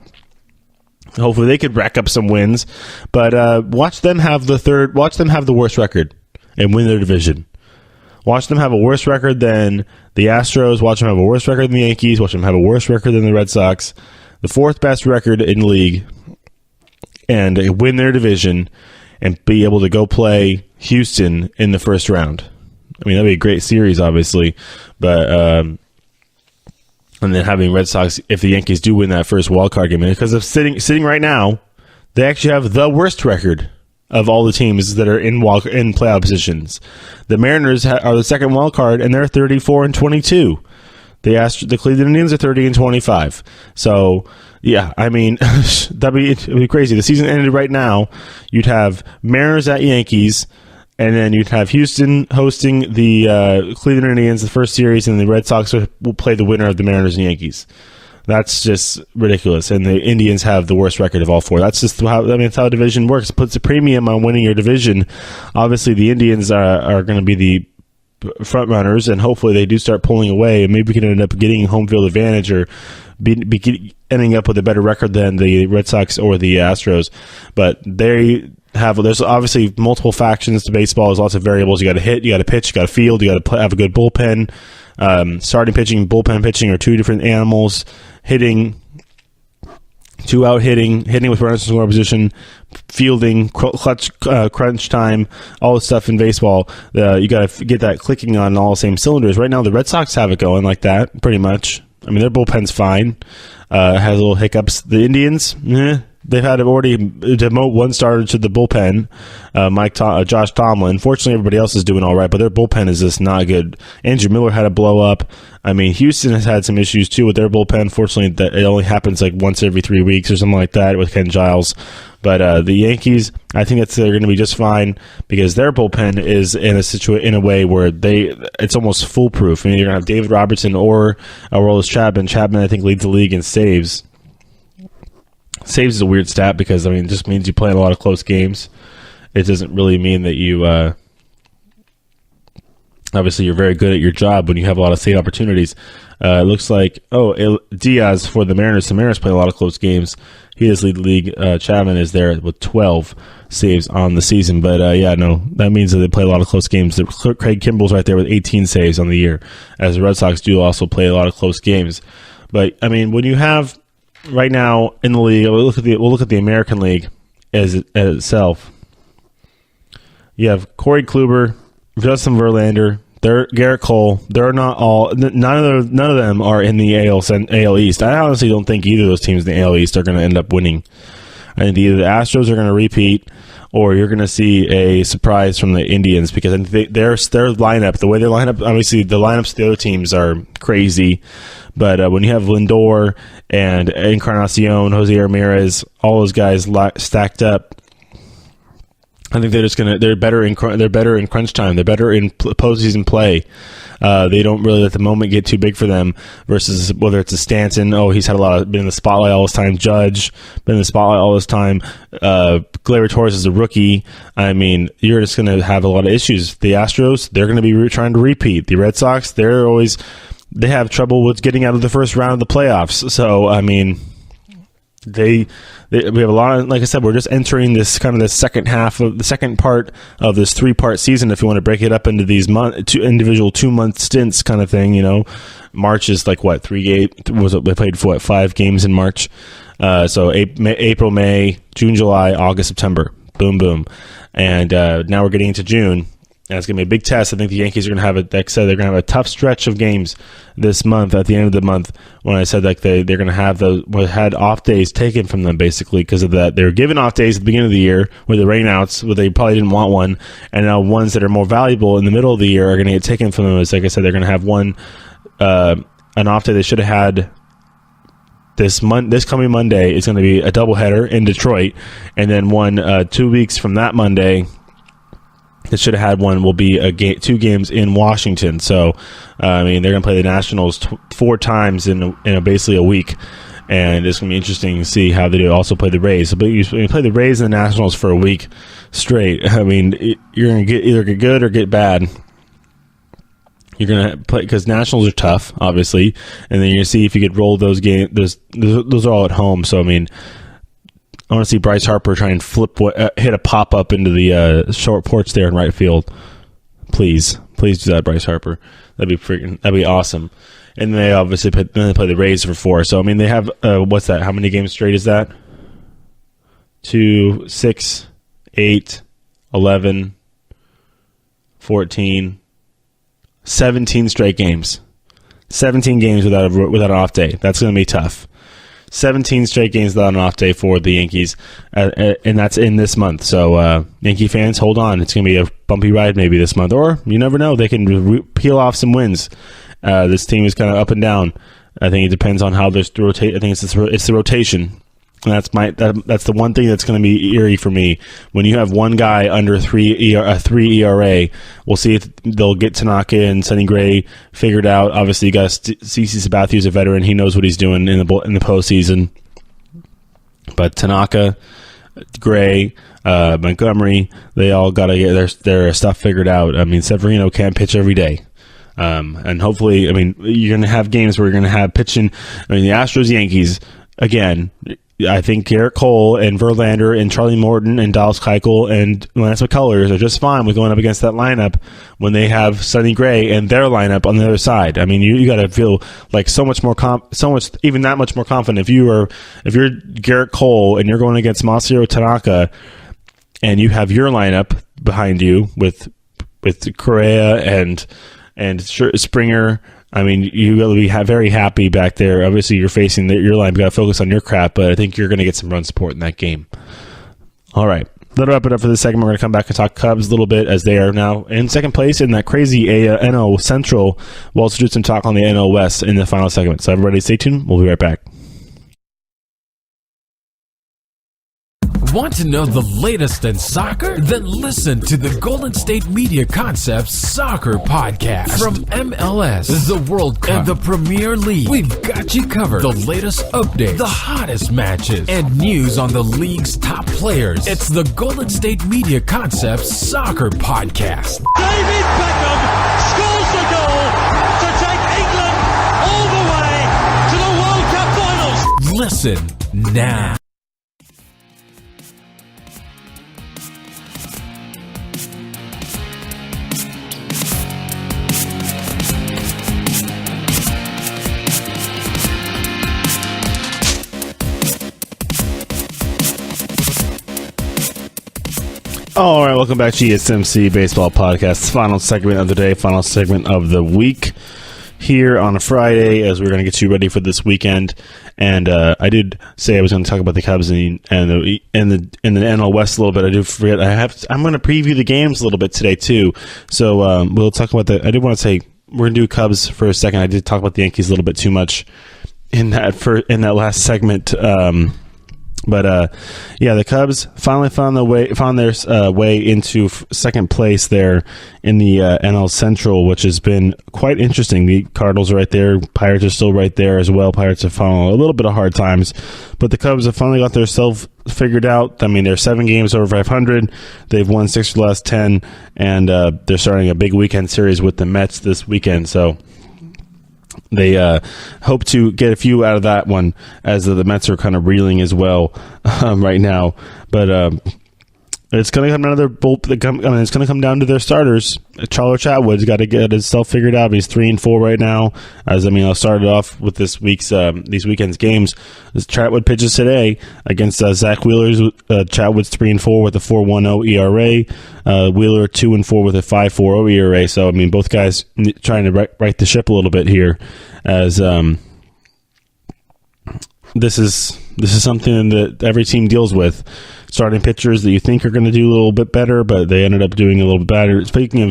Speaker 2: Hopefully they could rack up some wins, but watch them have the worst record and win their division. Watch them have a worse record than the Astros. Watch them have a worse record than the Yankees. Watch them have a worse record than the Red Sox. The fourth best record in the league, and win their division and be able to go play Houston in the first round. I mean, that'd be a great series, obviously, but and then having Red Sox, if the Yankees do win that first wild card game, because of sitting right now, they actually have the worst record of all the teams that are in playoff positions. The Mariners are the second wild card, and they're 34-22. The Cleveland Indians are 30-25. So, yeah, I mean, it'd be crazy. The season ended right now. You'd have Mariners at Yankees, and then you'd have Houston hosting the Cleveland Indians the first series, and the Red Sox will play the winner of the Mariners and Yankees. That's just ridiculous. And the Indians have the worst record of all four. That's just that's how a division works. It puts a premium on winning your division. Obviously, the Indians are going to be the front runners, and hopefully they do start pulling away, and maybe we can end up getting home field advantage or ending up with a better record than the Red Sox or the Astros. But there's obviously multiple factions to baseball. There's lots of variables. You got to hit, you got to pitch, you got to field, you got to have a good bullpen. Starting pitching, bullpen pitching are two different animals. Hitting, two out hitting with runners in scoring position, fielding, clutch, crunch time, all the stuff in baseball. You got to get that clicking on all the same cylinders. Right now, the Red Sox have it going like that, pretty much. I mean, their bullpen's fine. Has little hiccups. The Indians, they've had already demote one starter to the bullpen, Josh Tomlin. Fortunately, everybody else is doing all right, but their bullpen is just not good. Andrew Miller had a blow up. I mean, Houston has had some issues too with their bullpen. Fortunately, that it only happens like once every 3 weeks or something like that with Ken Giles. But the Yankees, I think they're going to be just fine because their bullpen is in a way where it's almost foolproof. I mean, you're going to have David Robertson or Aroldis Chapman. Chapman, I think, leads the league in saves. Saves is a weird stat because, I mean, it just means you play in a lot of close games. It doesn't really mean that you obviously you're very good at your job when you have a lot of save opportunities. It looks like Diaz for the Mariners. The Mariners play a lot of close games. He does lead the league. Chapman is there with 12 saves on the season. But that means that they play a lot of close games. Craig Kimball's right there with 18 saves on the year, as the Red Sox do also play a lot of close games. But I mean, when you have right now in the league, we'll look at the American League as itself. You have Corey Kluber, Justin Verlander, Garrett Cole. They're not all. None of them are in the AL East. I honestly don't think either of those teams in the AL East are going to end up winning. I think either the Astros are going to repeat, or you're going to see a surprise from the Indians because I think their lineup, the way they line up, obviously the lineups of the other teams are crazy. But when you have Lindor and Encarnacion, Jose Ramirez, all those guys stacked up, I think they're better in crunch time. They're better in postseason play. They don't really let the moment get too big for them. Versus whether it's a Stanton, he's had been in the spotlight all this time. Judge been in the spotlight all this time. Gleyber Torres is a rookie. I mean, you're just going to have a lot of issues. The Astros, they're going to be trying to repeat. The Red Sox, they have trouble with getting out of the first round of the playoffs. So I mean, we have a lot of, like I said, we're just entering this kind of the second part of this 3-part season. If you want to break it up into these individual 2-month stints kind of thing, March is like what, 3 games? They played for 5 games in March. So April, May, June, July, August, September, boom, boom, and now we're getting into June. And it's going to be a big test. I think the Yankees are going to have like I said, they're going to have a tough stretch of games this month at the end of the month. When I said like they're going to have had off days taken from them basically because of that. They were given off days at the beginning of the year with the rainouts where they probably didn't want one. And now ones that are more valuable in the middle of the year are going to get taken from them. It's like I said, they're going to have an off day they should have had. This coming Monday is going to be a doubleheader in Detroit. And then 2 weeks from that Monday, that should have had one will be 2 games in Washington. So, I mean, they're going to play the Nationals 4 times in basically a week. And it's going to be interesting to see how they do. Also play the Rays. But you play the Rays and the Nationals for a week straight. I mean, you're going to either get good or get bad. You're going to play because Nationals are tough, obviously. And then you're going to see if you could roll those games. Those are all at home. So, I mean, I want to see Bryce Harper try and hit a pop up into the short porch there in right field. Please do that, Bryce Harper. That'd be awesome. And they obviously play the Rays for 4. So I mean, they have what's that? How many games straight is that? 2, 6, 8, 11, 14, 17 straight games. 17 games without an off day. That's going to be tough. 17 straight games without an off day for the Yankees, and that's in this month. So, Yankee fans, hold on. It's going to be a bumpy ride maybe this month, or you never know. They can peel off some wins. This team is kind of up and down. I think it depends on how there's the rotate. I think it's the rotation. And that's the one thing that's going to be eerie for me. When you have one guy under 3 ERA, we'll see if they'll get Tanaka and Sonny Gray figured out. Obviously, you got CC Sabathia's a veteran; he knows what he's doing in the postseason. But Tanaka, Gray, Montgomery, they all got to get their stuff figured out. I mean, Severino can't pitch every day. And hopefully, I mean, you're going to have games where you're going to have pitching. I mean, the Astros, Yankees, again. I think Garrett Cole and Verlander and Charlie Morton and Dallas Keuchel and Lance McCullers are just fine with going up against that lineup when they have Sonny Gray and their lineup on the other side. I mean, you got to feel like so much more even that much more confident if you're Garrett Cole and you're going against Masahiro Tanaka and you have your lineup behind you with Correa and Springer. I mean, you got to be very happy back there. Obviously, you're facing your line. You got to focus on your crap, but I think you're going to get some run support in that game. All right. That'll wrap it up for this segment. We're going to come back and talk Cubs a little bit as they are now in second place in that crazy NL Central. We'll also do some talk on the NL West in the final segment. So everybody stay tuned. We'll be right back.
Speaker 1: Want to know the latest in soccer? Then listen to the Golden State Media Concepts Soccer Podcast. From MLS, the World Cup, and the Premier League, we've got you covered. The latest updates, the hottest matches, and news on the league's top players. It's the Golden State Media Concepts Soccer Podcast.
Speaker 3: David Beckham scores the goal to take England all the way to the World Cup finals.
Speaker 1: Listen now.
Speaker 2: All right, welcome back to GSMC Baseball Podcast. Final segment of the day, final segment of the week here on a Friday as we're going to get you ready for this weekend. And I did say I was going to talk about the Cubs and the NL West a little bit. I do forget. I'm going to preview the games a little bit today too. So we'll talk about I did want to say we're going to do Cubs for a second. I did talk about the Yankees a little bit too much in that last segment. But the Cubs finally found their way into second place there in the NL Central, which has been quite interesting. The Cardinals are right there. Pirates are still right there as well. Pirates have fallen a little bit of hard times, but the Cubs have finally got themselves figured out. I mean, they're 7 games over 500. They've won 6 of the last 10, and they're starting a big weekend series with the Mets this weekend. So they hope to get a few out of that one, as the Mets are kind of reeling as well right now. But it's going to come down to it's going to come down to their starters. Charlie Chatwood's got to get himself figured out. He's 3-4 right now. I'll start it off with this week's these weekend's games. As Chatwood pitches today against Zach Wheeler's. Chatwood's 3-4 with a 4.10 ERA. Wheeler 2-4 with a 5.40 ERA. So I mean, both guys trying to right the ship a little bit here, as this is something that every team deals with. Starting pitchers that you think are going to do a little bit better, but they ended up doing a little bit better. Speaking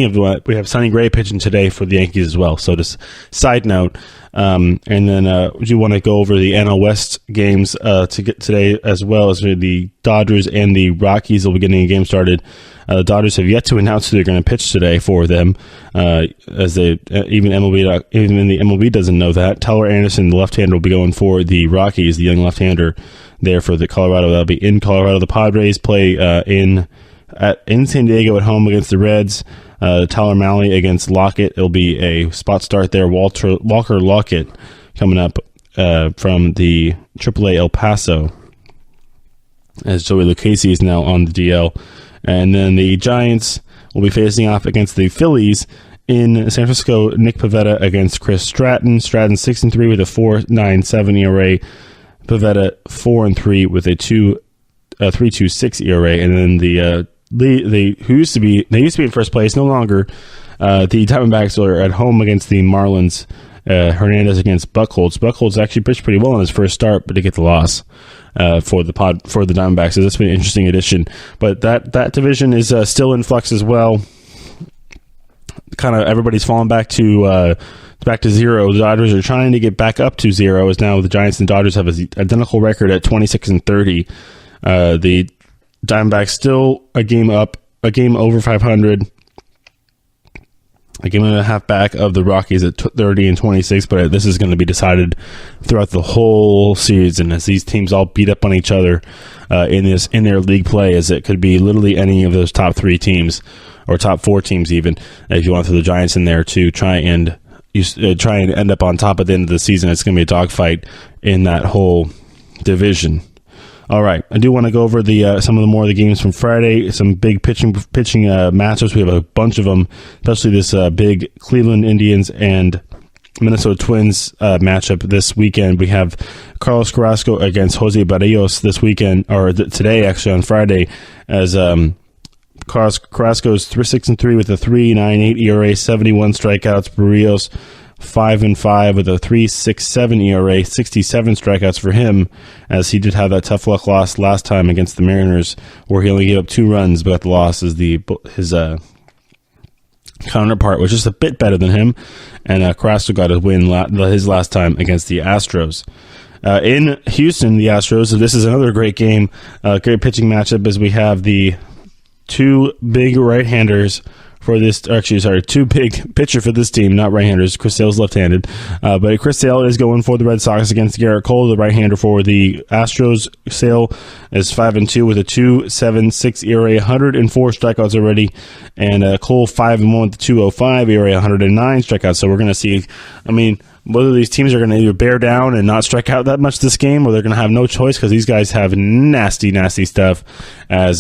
Speaker 2: of what, we have Sonny Gray pitching today for the Yankees as well. So just side note, and then do you want to go over the NL West games to get today, as well as the Dodgers and the Rockies will be getting a game started. The Dodgers have yet to announce who they're going to pitch today for them, as they even the MLB doesn't know that. Tyler Anderson, the left-hander, will be going for the Rockies, the young left-hander there for the Colorado. That'll be in Colorado. The Padres play in San Diego at home against the Reds. Tyler Mahle against Lockett. It'll be a spot start there. Walker Lockett coming up from the AAA El Paso. as Joey Lucchesi is now on the DL. And then the Giants will be facing off against the Phillies in San Francisco. Nick Pivetta against Chris Stratton. Stratton 6-3 with a 4.97 ERA. Pivetta 4-3 with a 3.26 ERA. And then they used to be in first place, no longer. The Diamondbacks are at home against the Marlins. Hernandez against Buchholz. Buchholz actually pitched pretty well in his first start, but to get the loss for the Diamondbacks. So that's been an interesting addition. But that division is still in flux as well. Kind of everybody's falling back to zero. The Dodgers are trying to get back up to zero, as now the Giants and Dodgers have an identical record at 26-30. The Diamondbacks still a game over 500. A game and a half back of the Rockies at 30-26, but this is going to be decided throughout the whole season as these teams all beat up on each other in their league play, as it could be literally any of those top 3 teams or top 4 teams even, if you want to throw the Giants in there to try and end up on top at the end of the season. It's going to be a dogfight in that whole division. All right, I do want to go over some of the more of the games from Friday. Some big pitching matchups. We have a bunch of them, especially this big Cleveland Indians and Minnesota Twins matchup this weekend. We have Carlos Carrasco against Jose Barrios this weekend, or today actually on Friday, as Carlos Carrasco's 6-3 with a 3.98 ERA, 71 strikeouts. Barrios 5-5 with a 3.67 ERA, 67 strikeouts for him, as he did have that tough luck loss last time against the Mariners, where he only gave up 2 runs, but the loss is his counterpart was just a bit better than him, and Carrasco got a win his last time against the Astros. In Houston, the Astros, so this is another great game, great pitching matchup, as we have the 2 big right-handers for this, actually, sorry, 2 big pitcher for this team, not right-handers. Chris Sale's left-handed, but Chris Sale is going for the Red Sox against Garrett Cole, the right-hander for the Astros. Sale is 5-2 with a 2.76 ERA, 104 strikeouts already, and Cole 5-1 with a 2.05 ERA, 109 strikeouts. So we're going to see, whether these teams are going to either bear down and not strike out that much this game, or they're going to have no choice, because these guys have nasty, nasty stuff as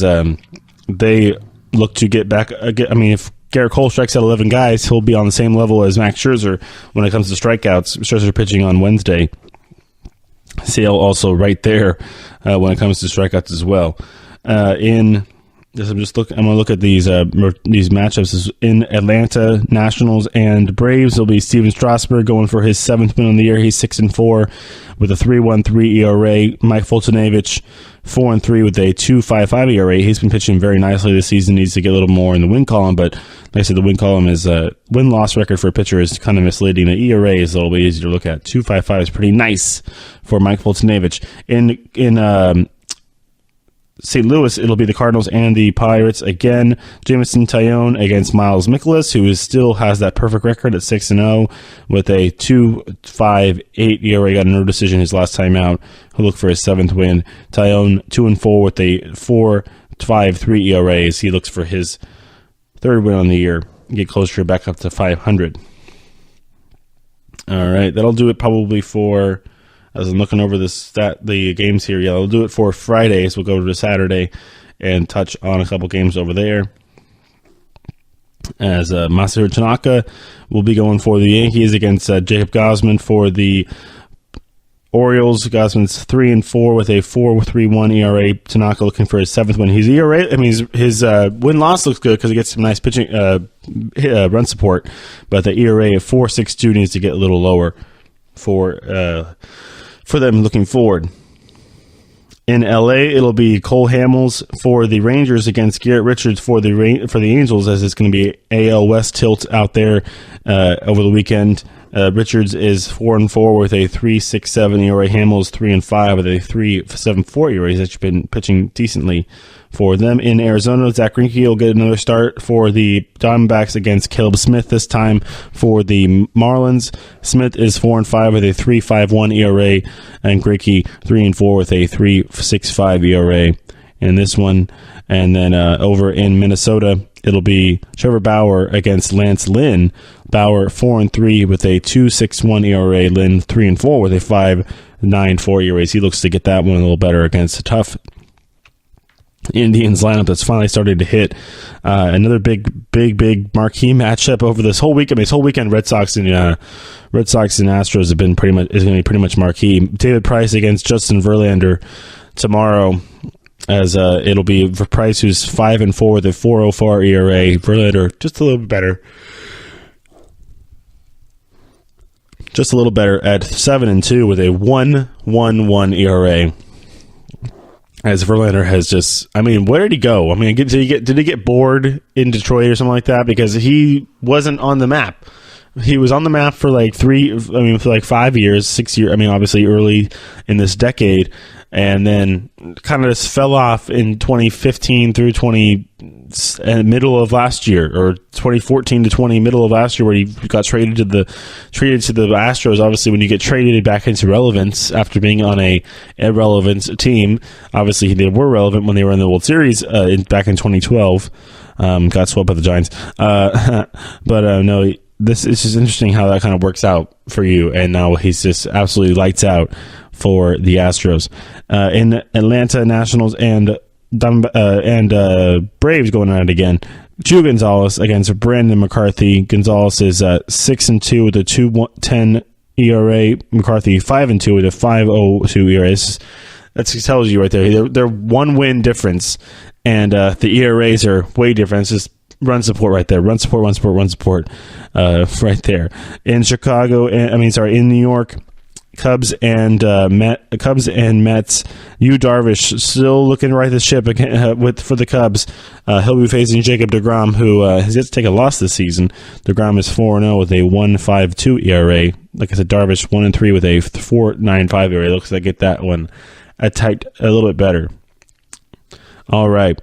Speaker 2: they look to get back. If Garrett Cole strikes out 11 guys, he'll be on the same level as Max Scherzer when it comes to strikeouts. Scherzer pitching on Wednesday. Sale also right there when it comes to strikeouts as well. I'm going to look at these matchups. In Atlanta Nationals and Braves, it'll be Steven Strasburg going for his 7th win on the year. He's 6-4 with a 3.13 ERA. Mike Foltynewicz 4-3 with a 2.55 ERA. He's been pitching very nicely this season. Needs to get a little more in the win column, but like I said, the win column is win-loss record for a pitcher is kind of misleading. The ERA is a little bit easier to look at. 2.55 is pretty nice for Mike Foltynewicz. In St. Louis, it'll be the Cardinals and the Pirates again. Jameson Taillon against Miles Mikolas, who still has that perfect record at 6-0 with a 2.58 ERA. Got no decision his last time out. He'll look for his 7th win. Taillon 2-4 with a 4.53 ERA. He looks for his 3rd win on the year. Get closer back up to 500. All right, that'll do it probably for. As I'm looking over the games here, I'll do it for Friday, so we'll go to Saturday and touch on a couple games over there. As Masahiro Tanaka will be going for the Yankees against Jacob Gausman for the Orioles. Gausman's 3-4 with a 4.31 ERA. Tanaka looking for his 7th win. His ERA, his win-loss looks good because he gets some nice pitching run support, but the ERA of 4.62 needs to get a little lower for them looking forward. In LA, it'll be Cole Hamels for the Rangers against Garrett Richards for the Angels, as it's going to be AL West tilt out there over the weekend. Richards is 4-4 with a 3.67 ERA. Hamels 3-5 with a 3.74 ERA. He's actually been pitching decently for them. In Arizona, Zach Greinke will get another start for the Diamondbacks against Caleb Smith, this time for the Marlins. Smith is 4-5 with a 3.51 ERA, and Greinke 3-4 with a 3.65 ERA in this one. And then over in Minnesota, it'll be Trevor Bauer against Lance Lynn. Bauer 4-3 with a 2.61 ERA. Lynn 3-4 with a 5.94 ERA. He looks to get that one a little better against a tough Indians lineup that's finally started to hit. Another big marquee matchup over this whole weekend. This whole weekend, Red Sox and Astros is going to be pretty much marquee. David Price against Justin Verlander tomorrow, as it'll be for Price, who's 5-4 with a 4.04 ERA. Verlander just a little bit better. Just a little better at 7-2 with a 1.11 ERA. As Verlander has just, where did he go? Did he get bored in Detroit or something like that? Because he wasn't on the map. He was on the map for like 5 years, 6 years. Obviously early in this decade, and then kind of just fell off in 2015 through middle of last year, or 2014 to 20 middle of last year, where he got traded to the Astros. Obviously, when you get traded back into relevance after being on a irrelevant team, obviously they were relevant when they were in the World Series back in 2012. Got swept by the Giants, no. This is just interesting how that kind of works out for you, and now he's just absolutely lights out for the Astros. In Atlanta, Nationals and Braves going at it again. Gio Gonzalez against Brandon McCarthy. Gonzalez is 6-2 with a 2.10 ERA. McCarthy 5-2 with a 5.02 ERA. That tells you right there. They're 1-win difference, and the ERAs are way different. It's just run support right there. Run support right there. In Chicago, in New York, Cubs and Mets. Yu Darvish still looking to right the ship for the Cubs. He'll be facing Jacob deGrom, who has yet to take a loss this season. deGrom is 4-0 with a 1.52 ERA. Like I said, Darvish 1-3 with a 4.95 ERA. Looks like get that one a little bit better. All right.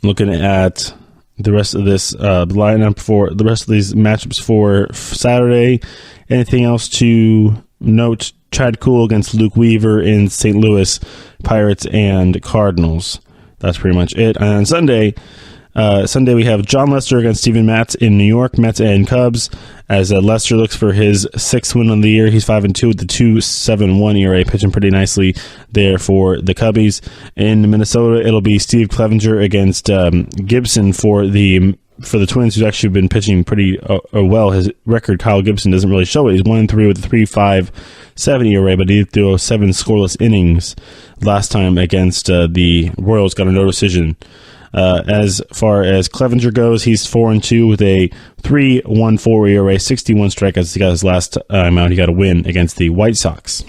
Speaker 2: Looking at the rest of this lineup for the rest of these matchups for Saturday. Anything else to note? Chad Kuhl against Luke Weaver in St. Louis, Pirates and Cardinals. That's pretty much it. And on Sunday we have John Lester against Steven Matz in New York, Mets and Cubs, as Lester looks for his 6th win of the year. He's 5-2 with the 2.71 ERA, pitching pretty nicely there for the Cubbies. In Minnesota, it'll be Steve Clevenger against Gibson for the Twins, who's actually been pitching pretty well. His record, Kyle Gibson, doesn't really show it. He's 1-3 with a 3.57 ERA, but he threw 7 scoreless innings last time against the Royals. Got a no decision. As far as Clevenger goes, he's 4-2 with a 3.14 ERA, 61 strikeouts. He got his last time out. He got a win against the White Sox.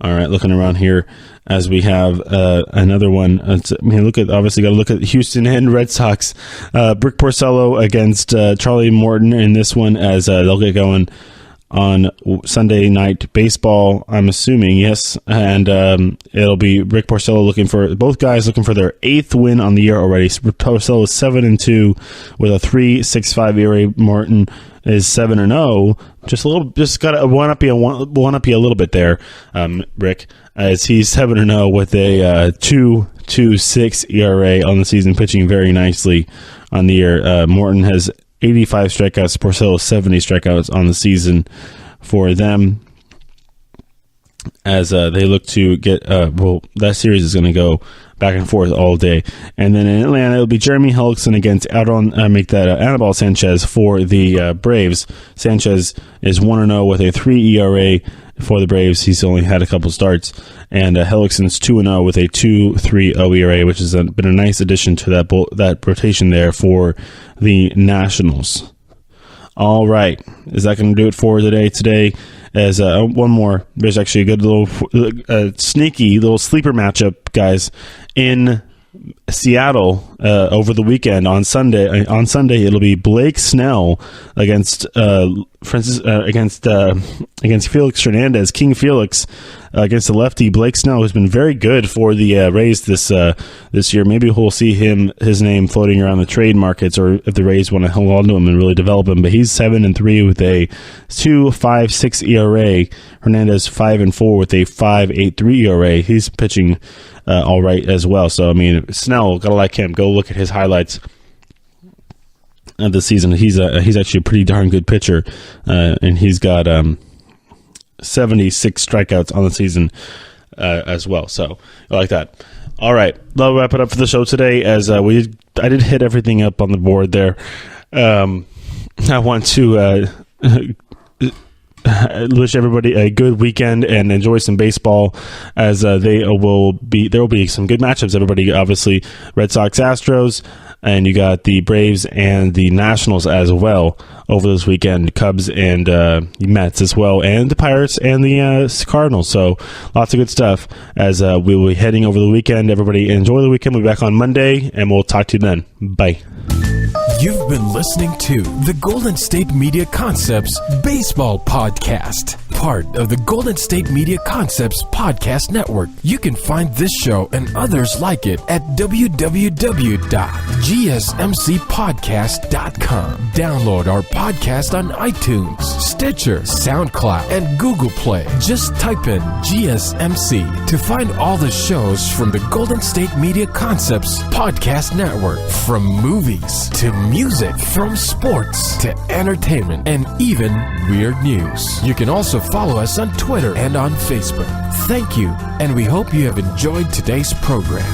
Speaker 2: All right, looking around here as we have another one. Got to look at Houston and Red Sox. Brick Porcello against Charlie Morton in this one, as they'll get going on Sunday Night Baseball, I'm assuming, yes. And it'll be Rick Porcello both guys looking for their 8th win on the year already. Porcello is 7-2 with a 3.65 ERA. Morton is 7-0. Just got to one up you a little bit there, Rick, as he's 7-0 with a 2.26 ERA on the season, pitching very nicely on the year. Morton has 85 strikeouts. Porcello 70 strikeouts on the season for them, as they look to get that series is going to go back and forth all day. And then in Atlanta, it'll be Jeremy Hellickson against Anibal Sanchez for the Braves. Sanchez is 1-0 with a 3 ERA for the Braves. He's only had a couple starts, and Hellickson's 2-0 with a 2.30 ERA, which has been a nice addition to that rotation there for the Nationals. All right, is that going to do it for today? As one more, there's actually a good little sneaky little sleeper matchup, guys, in Seattle over the weekend on Sunday. On Sunday, it'll be Blake Snell against Felix Hernandez, King Felix against the lefty Blake Snell, who's been very good for the Rays this year. Maybe we'll see his name floating around the trade markets, or if the Rays want to hold on to him and really develop him. But he's 7-3 with a 2.56 ERA. Hernandez 5-4 with a 5.83 ERA. He's pitching all right as well. So Snell, gotta like him. Go look at his highlights of the season. He's actually a pretty darn good pitcher, and he's got 76 strikeouts on the season. as well. So I like that. All right, that'll wrap it up for the show today. As I did hit everything up on the board there. I want to wish everybody a good weekend and enjoy some baseball, as there will be some good matchups. Everybody, obviously, Red Sox, Astros, and you got the Braves and the Nationals as well over this weekend. Cubs and Mets as well, and the Pirates and the Cardinals. So lots of good stuff as we will be heading over the weekend. Everybody enjoy the weekend. We'll be back on Monday, and we'll talk to you then. Bye.
Speaker 1: You've been listening to the Golden State Media Concepts Baseball Podcast, part of the Golden State Media Concepts Podcast Network. You can find this show and others like it at www.gsmcpodcast.com. Download our podcast on iTunes, Stitcher, SoundCloud, and Google Play. Just type in GSMC to find all the shows from the Golden State Media Concepts Podcast Network, from movies to music, from sports to entertainment, and even weird news. You can also follow us on Twitter and on Facebook. Thank you, and we hope you have enjoyed today's program.